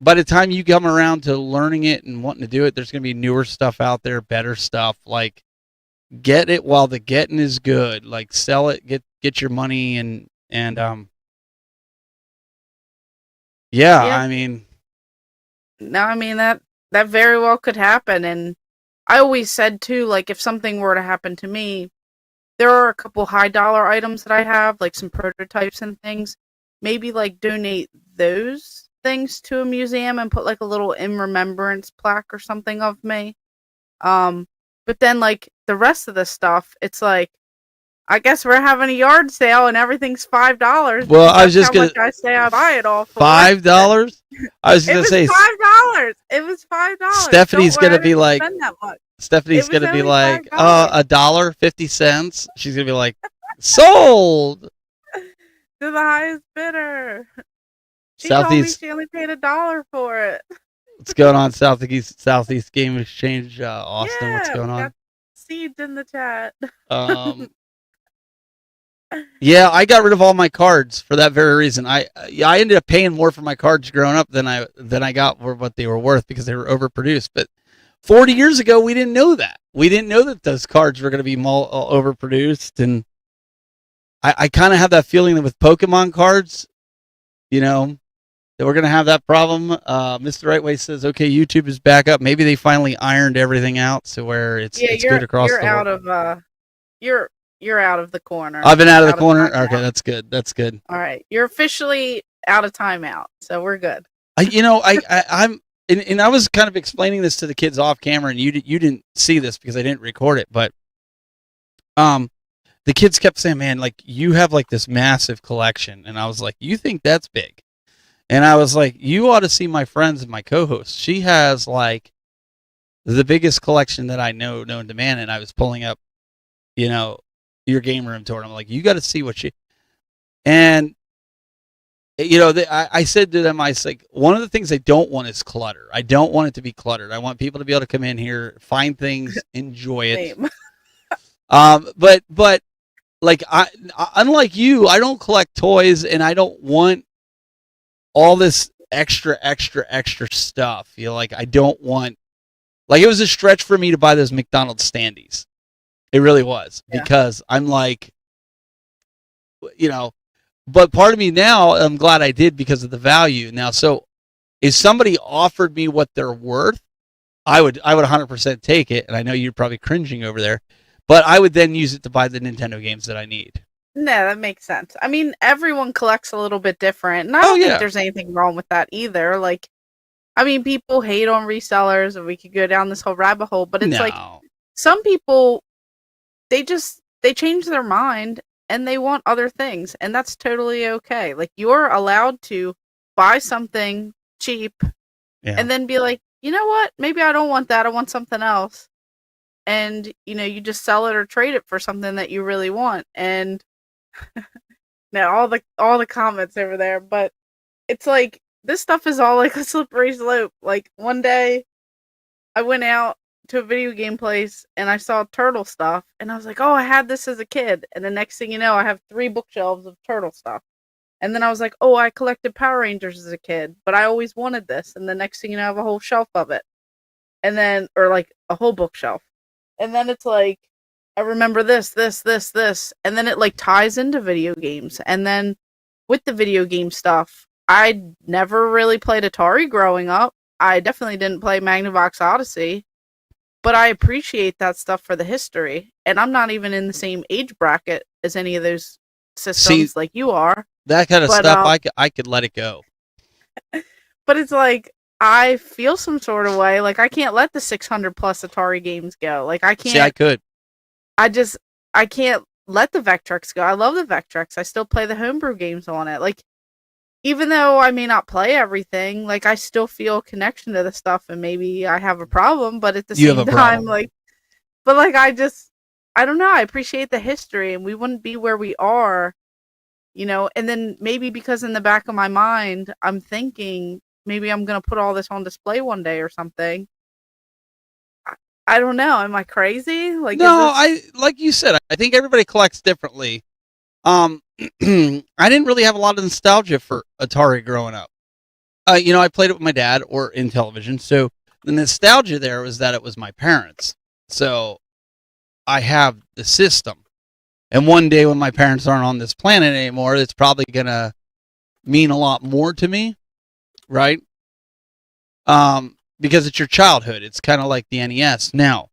by the time you come around to learning it and wanting to do it, there's going to be newer stuff out there, better stuff. Like, get it while the getting is good. Like, sell it, get your money, and I mean, no, I mean that very well could happen. And I always said too, like, if something were to happen to me, there are a couple high dollar items that I have, like some prototypes and things. Maybe like donate those things to a museum and put like a little in remembrance plaque or something of me. But then like the rest of the stuff, it's like I guess we're having a yard sale and everything's $5. Well, I That's was just how gonna much I say I buy it all for. $5. I was It gonna was say $5. It was $5. Stephanie's Don't worry, gonna I be didn't like spend that much. Stephanie's It was gonna be only like $5. $1.50. She's gonna be like sold. To the highest bidder. She told me Southeast. she only paid $1 for it. What's going on? Southeast Game Exchange, Austin. What's Yeah, going we on? got seeds in the chat. Yeah, I got rid of all my cards for that very reason. I ended up paying more for my cards growing up than I got for what they were worth because they were overproduced. But 40 years ago, we didn't know that. We didn't know that those cards were going to be overproduced, and I kind of have that feeling that with Pokemon cards, that we're going to have that problem. Mr. Rightway says, "Okay, YouTube is back up. Maybe they finally ironed everything out to where it's good across the out board." of you're out of the corner. I've been out of the corner. Okay, that's good. That's good. All right, you're officially out of timeout, so we're good. I'm and I was kind of explaining this to the kids off camera, and you didn't see this because I didn't record it, but the kids kept saying, "Man, like you have like this massive collection," and I was like, "You think that's big?" And I was like, "You ought to see my friends and my co-host. She has like the biggest collection that I know known to man." And I was pulling up, your game room tour. And I'm like, "You got to see what she." And I said to them, I was like, one of the things I don't want is clutter. I don't want it to be cluttered. I want people to be able to come in here, find things, enjoy it. But like unlike you, I don't collect toys, and I don't want all this extra stuff. Like I don't want, like it was a stretch for me to buy those McDonald's standees. It really was because I'm like, but part of me now, I'm glad I did because of the value. Now, so if somebody offered me what they're worth, I would 100% take it. And I know you're probably cringing over there, but I would then use it to buy the Nintendo games that I need. No, that makes sense. I mean, everyone collects a little bit different, and I don't think there's anything wrong with that either. Like, I mean, people hate on resellers, and we could go down this whole rabbit hole, but it's like some people, they change their mind and they want other things, and that's totally okay. Like, you're allowed to buy something cheap and then be like, you know what? Maybe I don't want that. I want something else. And, you just sell it or trade it for something that you really want. And now all the comments over there, but it's like this stuff is all like a slippery slope. Like one day I went out to a video game place and I saw turtle stuff and I was like, "Oh, I had this as a kid." And the next thing you know, I have 3 bookshelves of turtle stuff. And then I was like, "Oh, I collected Power Rangers as a kid, but I always wanted this." And the next thing you know, I have a whole shelf of it. And then or like a whole bookshelf. And then it's like I remember this, and then it like ties into video games. And then with the video game stuff, I never really played Atari growing up. I definitely didn't play Magnavox Odyssey, but I appreciate that stuff for the history. And I'm not even in the same age bracket as any of those systems like you are. That kind of stuff, I could let it go. But it's like I feel some sort of way. Like I can't let the 600 plus Atari games go. Like I can't. See, I could. I can't let the Vectrex go. I love the Vectrex. I still play the homebrew games on it. Like, even though I may not play everything, like I still feel a connection to the stuff, and maybe I have a problem, but at the same time, like, but like I don't know. I appreciate the history, and we wouldn't be where we are, and then maybe because in the back of my mind, I'm thinking maybe I'm gonna put all this on display one day or something. I don't know. Am I crazy? Like no, like you said, I think everybody collects differently. I didn't really have a lot of nostalgia for Atari growing up. I played it with my dad or in television, so the nostalgia there was that it was my parents. So I have the system, and one day when my parents aren't on this planet anymore, it's probably gonna mean a lot more to me, right? Because it's your childhood. It's kind of like the NES. Now,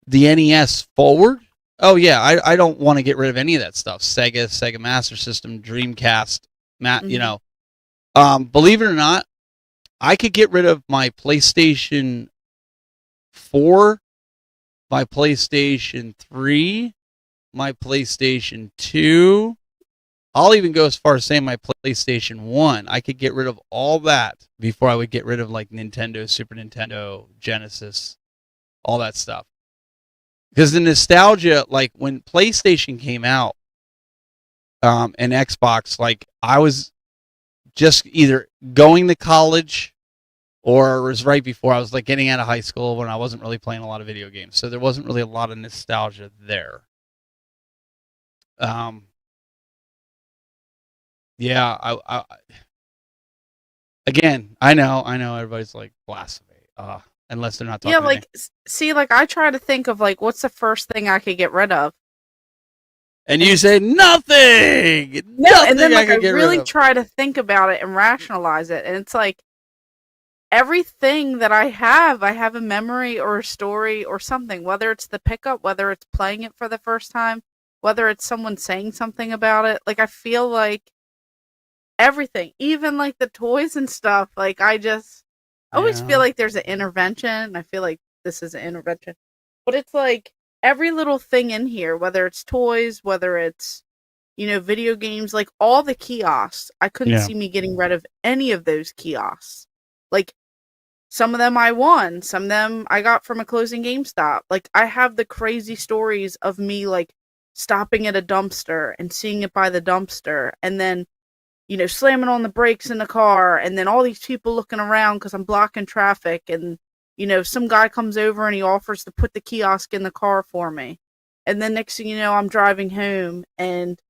the NES forward, oh yeah, I don't want to get rid of any of that stuff. Sega Master System, Dreamcast, believe it or not, I could get rid of my PlayStation 4, my PlayStation 3, my PlayStation 2. I'll even go as far as saying my PlayStation 1. I could get rid of all that before I would get rid of like Nintendo, Super Nintendo, Genesis, all that stuff. Because the nostalgia, like when PlayStation came out, and Xbox, like I was just either going to college or it was right before I was like getting out of high school when I wasn't really playing a lot of video games. So there wasn't really a lot of nostalgia there. Yeah, I again, I know everybody's like blasphemy. Unless they're not talking Yeah, to like me. see, like I try to think of like what's the first thing I could get rid of. And you say nothing. No, Nothing and then like I could get rid really of. try to think about it and rationalize it, and it's like everything that I have a memory or a story or something. Whether it's the pickup, whether it's playing it for the first time, whether it's someone saying something about it. Like I feel like everything, even like the toys and stuff. Like I always feel like there's an intervention. I feel like this is an intervention, but it's like every little thing in here, whether it's toys, whether it's video games, like all the kiosks. I couldn't Yeah. see me getting rid of any of those kiosks. Like some of them I won, some of them I got from a closing GameStop. Like I have the crazy stories of me like stopping at a dumpster and seeing it by the dumpster, and then slamming on the brakes in the car, and then all these people looking around because I'm blocking traffic, and some guy comes over and he offers to put the kiosk in the car for me, and then next thing you know, I'm driving home, and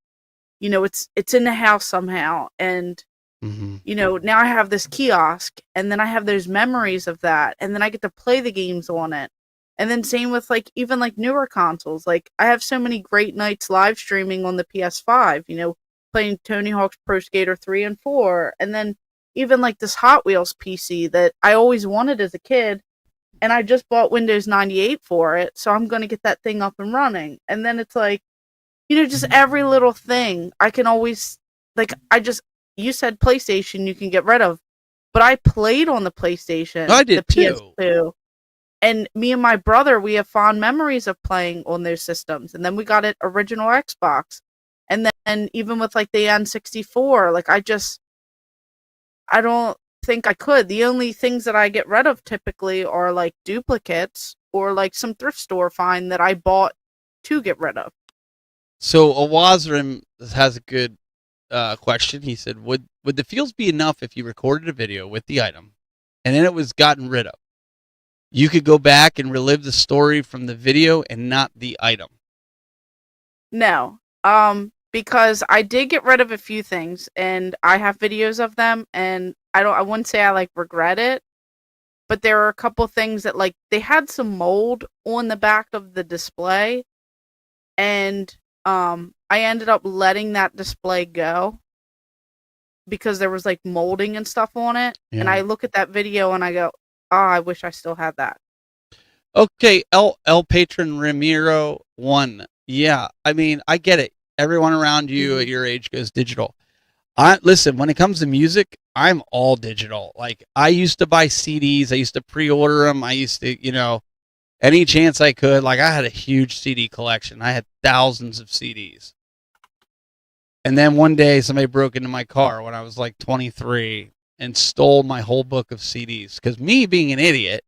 it's in the house somehow, and now I have this kiosk, and then I have those memories of that, and then I get to play the games on it, and then same with like even like newer consoles. Like I have so many great nights live streaming on the PS5. Playing Tony Hawk's Pro Skater 3 and 4, and then even like this Hot Wheels PC that I always wanted as a kid, and I just bought Windows 98 for it, so I'm going to get that thing up and running. And then it's like, just every little thing I can always, like, you said PlayStation you can get rid of, but I played on the PlayStation, I did the too. PS2, and me and my brother, we have fond memories of playing on those systems, and then we got it original Xbox. And then even with like the N64, like I don't think I could. The only things that I get rid of typically are like duplicates or like some thrift store find that I bought to get rid of. So Awazrim has a good question. He said, "Would the fields be enough if you recorded a video with the item, and then it was gotten rid of? You could go back and relive the story from the video and not the item." No, because I did get rid of a few things, and I have videos of them, and I wouldn't say I like regret it, but there are a couple things that like they had some mold on the back of the display, and I ended up letting that display go because there was like molding and stuff on it, and I look at that video and I go, "Oh, I wish I still had that." Okay, El Patron Ramiro 1. Yeah, I mean, I get it. Everyone around you at your age goes digital. Listen, when it comes to music, I'm all digital. Like I used to buy CDs, I used to pre-order them, I used to, any chance I could. Like I had a huge CD collection. I had thousands of CDs. And then one day somebody broke into my car when I was like 23 and stole my whole book of CDs, because me being an idiot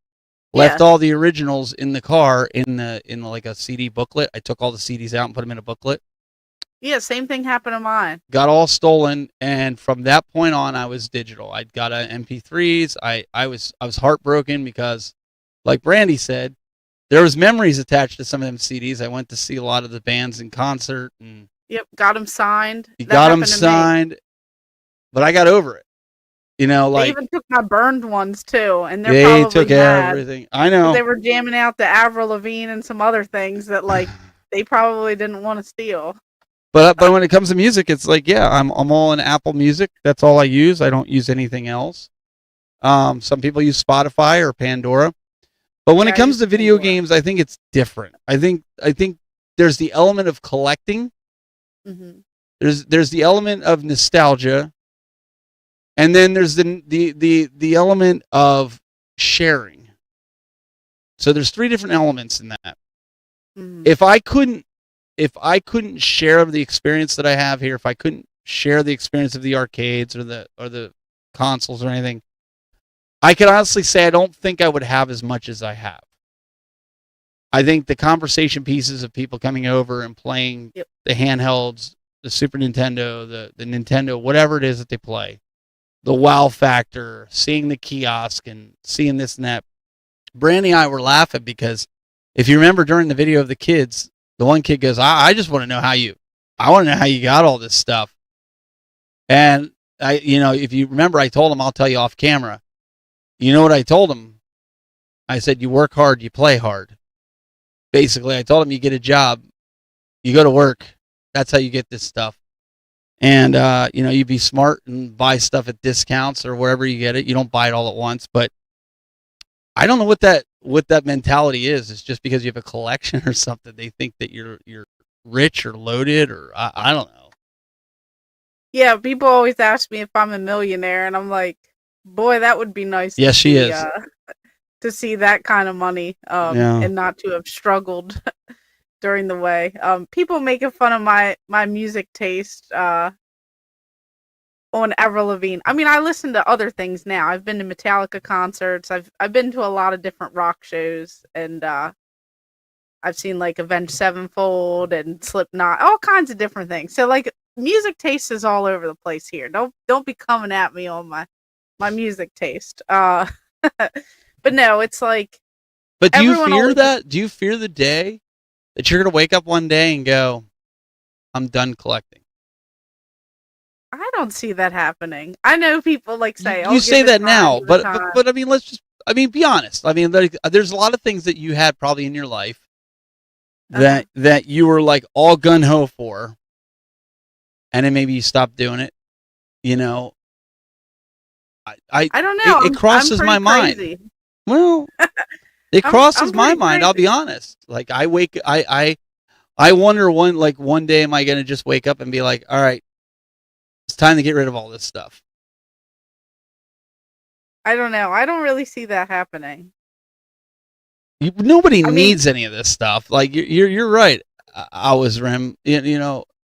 left all the originals in the car in like a CD booklet. I took all the CDs out and put them in a booklet. Yeah, same thing happened to mine. Got all stolen, and from that point on, I was digital. I got MP3s. I was heartbroken because, like Brandy said, there was memories attached to some of them CDs. I went to see a lot of the bands in concert, and got them signed. Got them signed, but I got over it. They even took my burned ones too, and they probably took mad. everything. I know they were jamming out the Avril Lavigne and some other things that like they probably didn't want to steal. But when it comes to music, it's like, yeah, I'm all in Apple Music. That's all I use. I don't use anything else. Some people use Spotify or Pandora. But when it comes to video games, I think it's different. I think there's the element of collecting. Mm-hmm. There's the element of nostalgia, and then there's the element of sharing. So there's three different elements in that. Mm-hmm. If I couldn't if I couldn't share the experience that I have here, if I couldn't share the experience of the arcades or the consoles or anything, I can honestly say I don't think I would have as much as I have. I think the conversation pieces of people coming over and playing the handhelds, the Super Nintendo, the Nintendo, whatever it is that they play, the wow factor, seeing the kiosk and seeing this and that. Brandy and I were laughing because if you remember during the video of the kids, the one kid goes, I just want to know I want to know how you got all this stuff. And if you remember, I told him, I'll tell you off camera. You know what I told him? I said, you work hard, you play hard. Basically, I told him you get a job, you go to work. That's how you get this stuff. And, you be smart and buy stuff at discounts or wherever you get it. You don't buy it all at once. But I don't know what that mentality is. It's just because you have a collection or something. They think that you're rich or loaded or I don't know. Yeah, people always ask me if I'm a millionaire, and I'm like, boy, that would be nice. Yes, she is. To see that kind of money, and not to have struggled during the way. People making fun of my music taste on Avril Lavigne. I mean, I listen to other things now. I've been to Metallica concerts. I've been to a lot of different rock shows, and I've seen like Avenged Sevenfold and Slipknot, all kinds of different things. So like, music taste is all over the place here. Don't be coming at me on my music taste. But no, it's like. But do you fear that? Do you fear the day that you're gonna wake up one day and go, I'm done collecting? I don't see that happening. I know people like say, you say that now, but I mean, be honest. I mean, there's a lot of things that you had probably in your life that you were like all gun ho for, and then maybe you stopped doing it. I don't know. It crosses my mind. Well, it crosses my mind. Crazy. I'll be honest. Like I wonder one day am I going to just wake up and be like, all right, it's time to get rid of all this stuff. I don't know. I don't really see that happening. Nobody needs any of this stuff. Like you're right. I was Rem.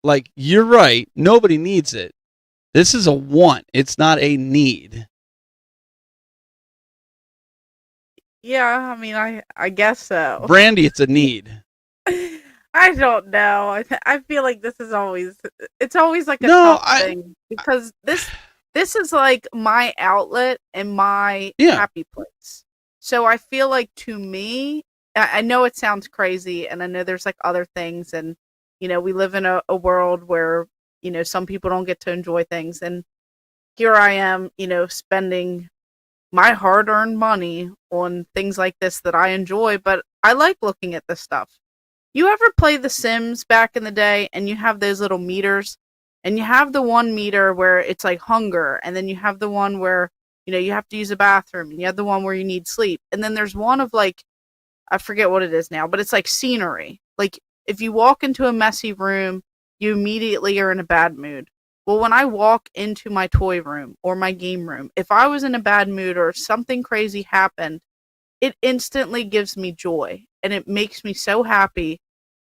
Like you're right. Nobody needs it. This is a want. It's not a need. Yeah, I mean, I guess so. Brandy, it's a need. I don't know. I feel like it's always like a tough thing because this is like my outlet and my happy place. So I feel like to me, I know it sounds crazy, and I know there's like other things, and we live in a world where some people don't get to enjoy things, and here I am, spending my hard-earned money on things like this that I enjoy, but I like looking at this stuff. You ever play The Sims back in the day and you have those little meters, and you have the one meter where it's like hunger, and then you have the one where you have to use a bathroom, and you have the one where you need sleep, and then there's one of like, I forget what it is now, but it's like scenery. Like if you walk into a messy room, you immediately are in a bad mood. Well, when I walk into my toy room or my game room, if I was in a bad mood or something crazy happened, it instantly gives me joy. And it makes me so happy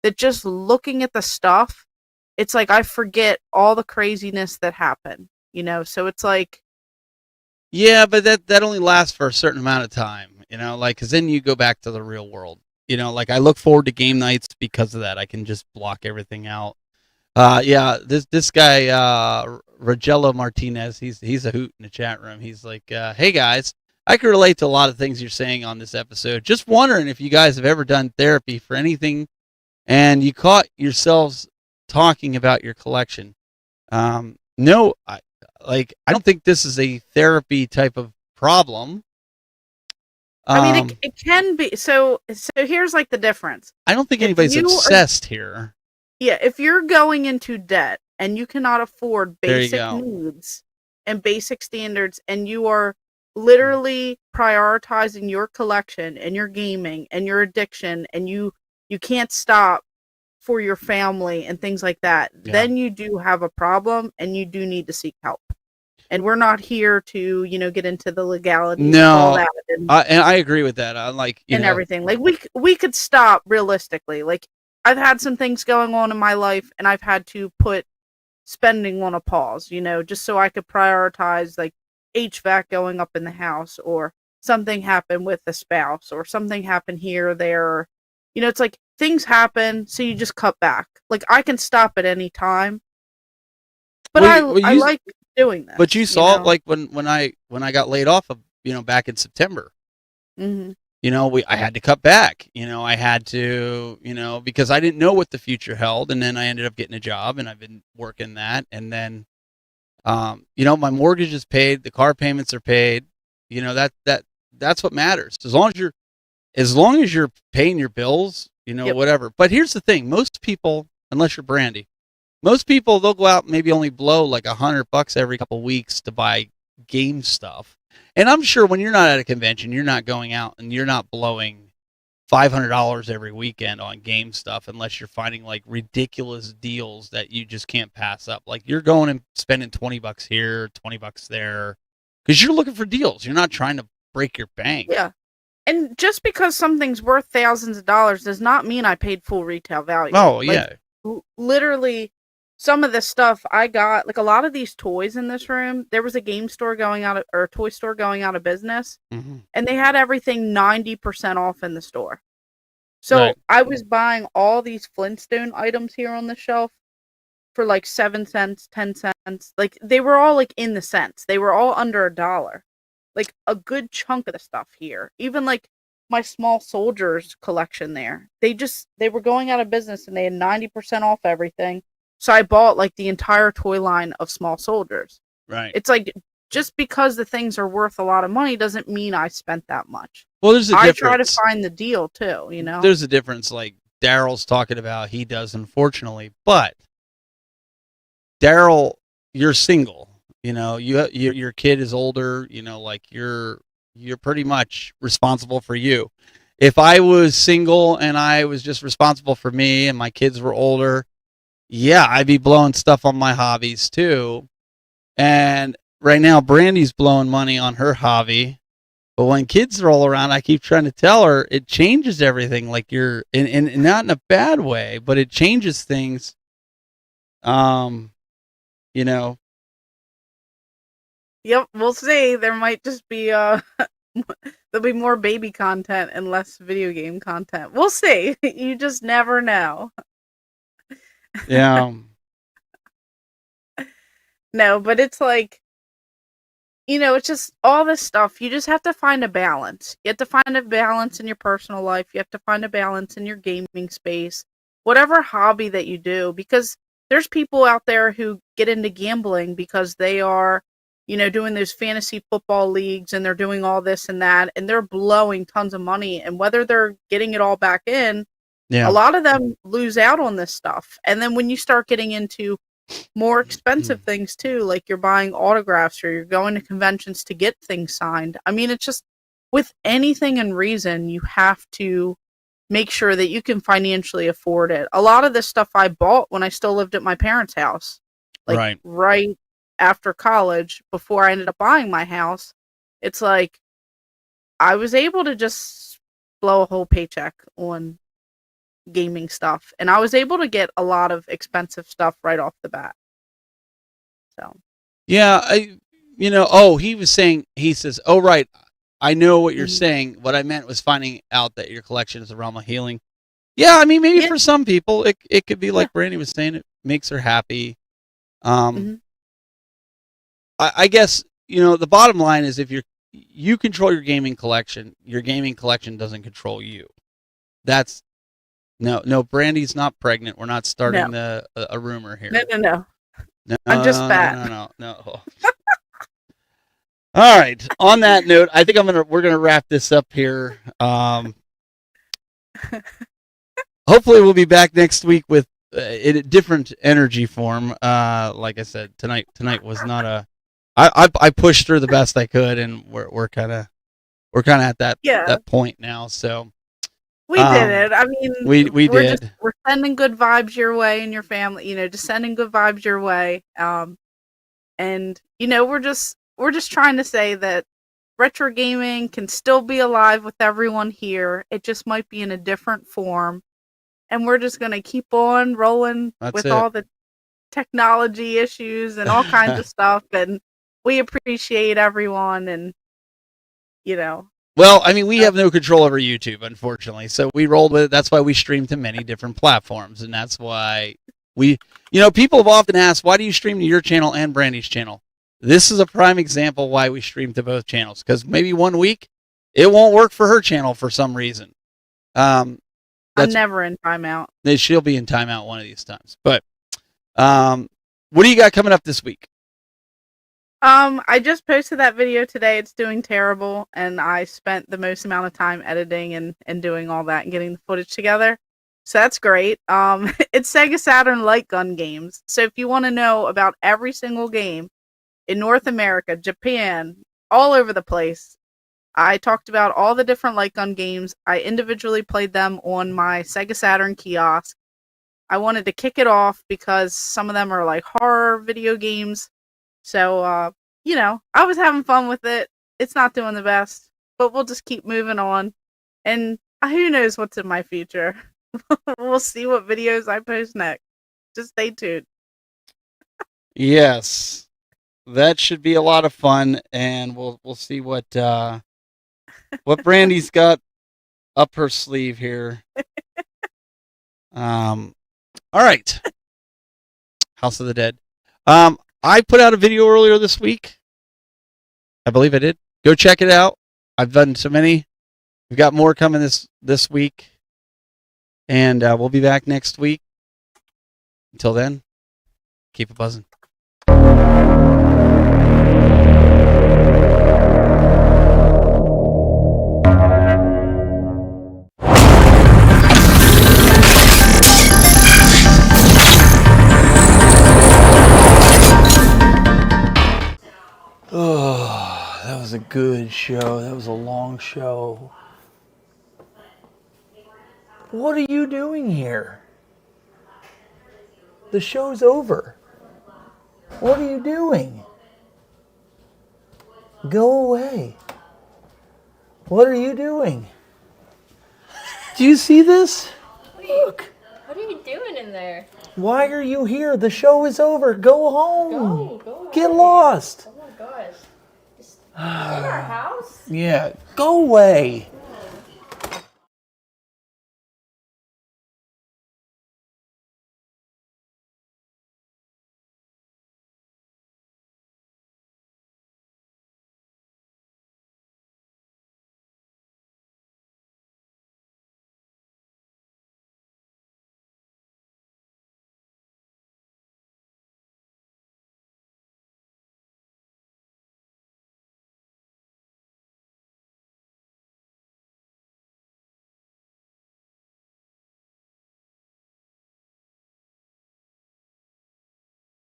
that just looking at the stuff, it's like I forget all the craziness that happened, So it's like. Yeah, but that only lasts for a certain amount of time, because then you go back to the real world. Like I look forward to game nights because of that. I can just block everything out. This guy Rogelio Martinez, he's a hoot in the chat room. He's like, hey guys, I can relate to a lot of things you're saying on this episode. Just wondering if you guys have ever done therapy for anything and you caught yourselves talking about your collection. No, I don't think this is a therapy type of problem. I mean, it can be. So here's like the difference. I don't think anybody's obsessed here. Yeah, if you're going into debt and you cannot afford basic needs and basic standards, and you are literally prioritizing your collection and your gaming and your addiction, and you can't stop for your family and things like that, then you do have a problem and you do need to seek help. And we're not here to, get into the legalities of all that. And I agree with that. Everything. Like, we could stop realistically. Like, I've had some things going on in my life, and I've had to put spending on a pause, just so I could prioritize like HVAC going up in the house, or something happened with the spouse, or something happened here or there. Or, it's like things happen, so you just cut back. Like I can stop at any time, but I like doing this. But you saw like when I got laid off of back in September. Mm-hmm. I had to cut back. I had to, because I didn't know what the future held, and then I ended up getting a job, and I've been working that, and then, my mortgage is paid, the car payments are paid. That's what matters. As long as you're paying your bills, whatever. But here's the thing: most people, unless you're Brandy, most people they'll go out and maybe only blow like $100 every couple weeks to buy game stuff. And I'm sure when you're not at a convention, you're not going out and you're not blowing $500 every weekend on game stuff unless you're finding like ridiculous deals that you just can't pass up. Like you're going and spending $20 here, $20 there, because you're looking for deals. You're not trying to break your bank. Yeah. And just because something's worth thousands of dollars does not mean I paid full retail value. Oh, yeah. Literally, some of the stuff I got, like a lot of these toys in this room, there was a game store or a toy store going out of business, and they had everything 90% off in the store. So I was buying all these Flintstone items here on the shelf for like 7 cents, 10 cents. Like they were all like in the cents. They were all under $1. Like a good chunk of the stuff here, even like my small soldiers collection there, they were going out of business and they had 90% off everything. So I bought like the entire toy line of small soldiers. Right. It's like just because the things are worth a lot of money doesn't mean I spent that much. Well, there's a difference. I try to find the deal too, There's a difference. Like Daryl's talking about, he does, unfortunately, but Daryl, you're single. Your kid is older. Like you're pretty much responsible for you. If I was single and I was just responsible for me and my kids were older, yeah, I'd be blowing stuff on my hobbies too. And right now, Brandy's blowing money on her hobby. But when kids roll around, I keep trying to tell her it changes everything. Like you're, and not in a bad way, but it changes things. Yep, we'll see. There might just be there'll be more baby content and less video game content. We'll see. You just never know. Yeah. No, but it's like, it's just all this stuff. You just have to find a balance. You have to find a balance in your personal life. You have to find a balance in your gaming space, whatever hobby that you do, because there's people out there who get into gambling because they are, doing those fantasy football leagues and they're doing all this and that, and they're blowing tons of money. And whether they're getting it all back in, a lot of them lose out on this stuff. And then when you start getting into more expensive things too, like you're buying autographs or you're going to conventions to get things signed. I mean, it's just with anything in reason, you have to make sure that you can financially afford it. A lot of this stuff I bought when I still lived at my parents' house, like right after college, before I ended up buying my house. It's like I was able to just blow a whole paycheck on gaming stuff, and I was able to get a lot of expensive stuff right off the bat. So yeah, he says, oh right, I know what you're saying. What I meant was finding out that your collection is a realm of healing. Yeah, I mean, maybe for some people it could be like Brandy was saying, it makes her happy. I guess the bottom line is if you control your gaming collection doesn't control you. That's no, Brandy's not pregnant. We're not starting a rumor here. No. I'm just fat. No. All right. On that note, I think we're gonna wrap this up here. Hopefully, we'll be back next week with in a different energy form. Like I said, tonight was not a. I pushed through the best I could, and we're kind of at that point now. So. We did it. I mean, we did. We're sending good vibes your way and your family. Just sending good vibes your way. And we're just trying to say that retro gaming can still be alive with everyone here. It just might be in a different form. and we're just gonna keep on rolling That's with it. all the technology issues and all kinds of stuff. And we appreciate everyone, and you know. Well, I mean, we have no control over YouTube, unfortunately. So we rolled with it. That's why we stream to many different platforms. And that's why people have often asked, why do you stream to your channel and Brandy's channel? This is a prime example why we stream to both channels. Because maybe one week it won't work for her channel for some reason. I'm never in timeout. She'll be in timeout one of these times. But what do you got coming up this week? I just posted that video today. It's doing terrible, and I spent the most amount of time editing and doing all that and getting the footage together. So that's great. It's Sega Saturn light gun games. So if you want to know about every single game in North America, Japan, all over the place, I talked about all the different light gun games. I individually played them on my Sega Saturn kiosk. I wanted to kick it off because some of them are like horror video games. So, I was having fun with it. It's not doing the best, but we'll just keep moving on. And who knows what's in my future. We'll see what videos I post next. Just stay tuned. Yes. That should be a lot of fun, and we'll see what Brandy's got up her sleeve here. All right. House of the Dead. I put out a video earlier this week. I believe I did. Go check it out. I've done so many. We've got more coming this week. And we'll be back next week. Until then, keep it buzzing. Oh, that was a good show. That was a long show. What are you doing here? The show's over. What are you doing? Go away. What are you doing? Do you see this? Look. What are you doing in there? Why are you here? The show is over. Go home. Go Get away. lost. Oh my gosh. Just in our house? Yeah, go away.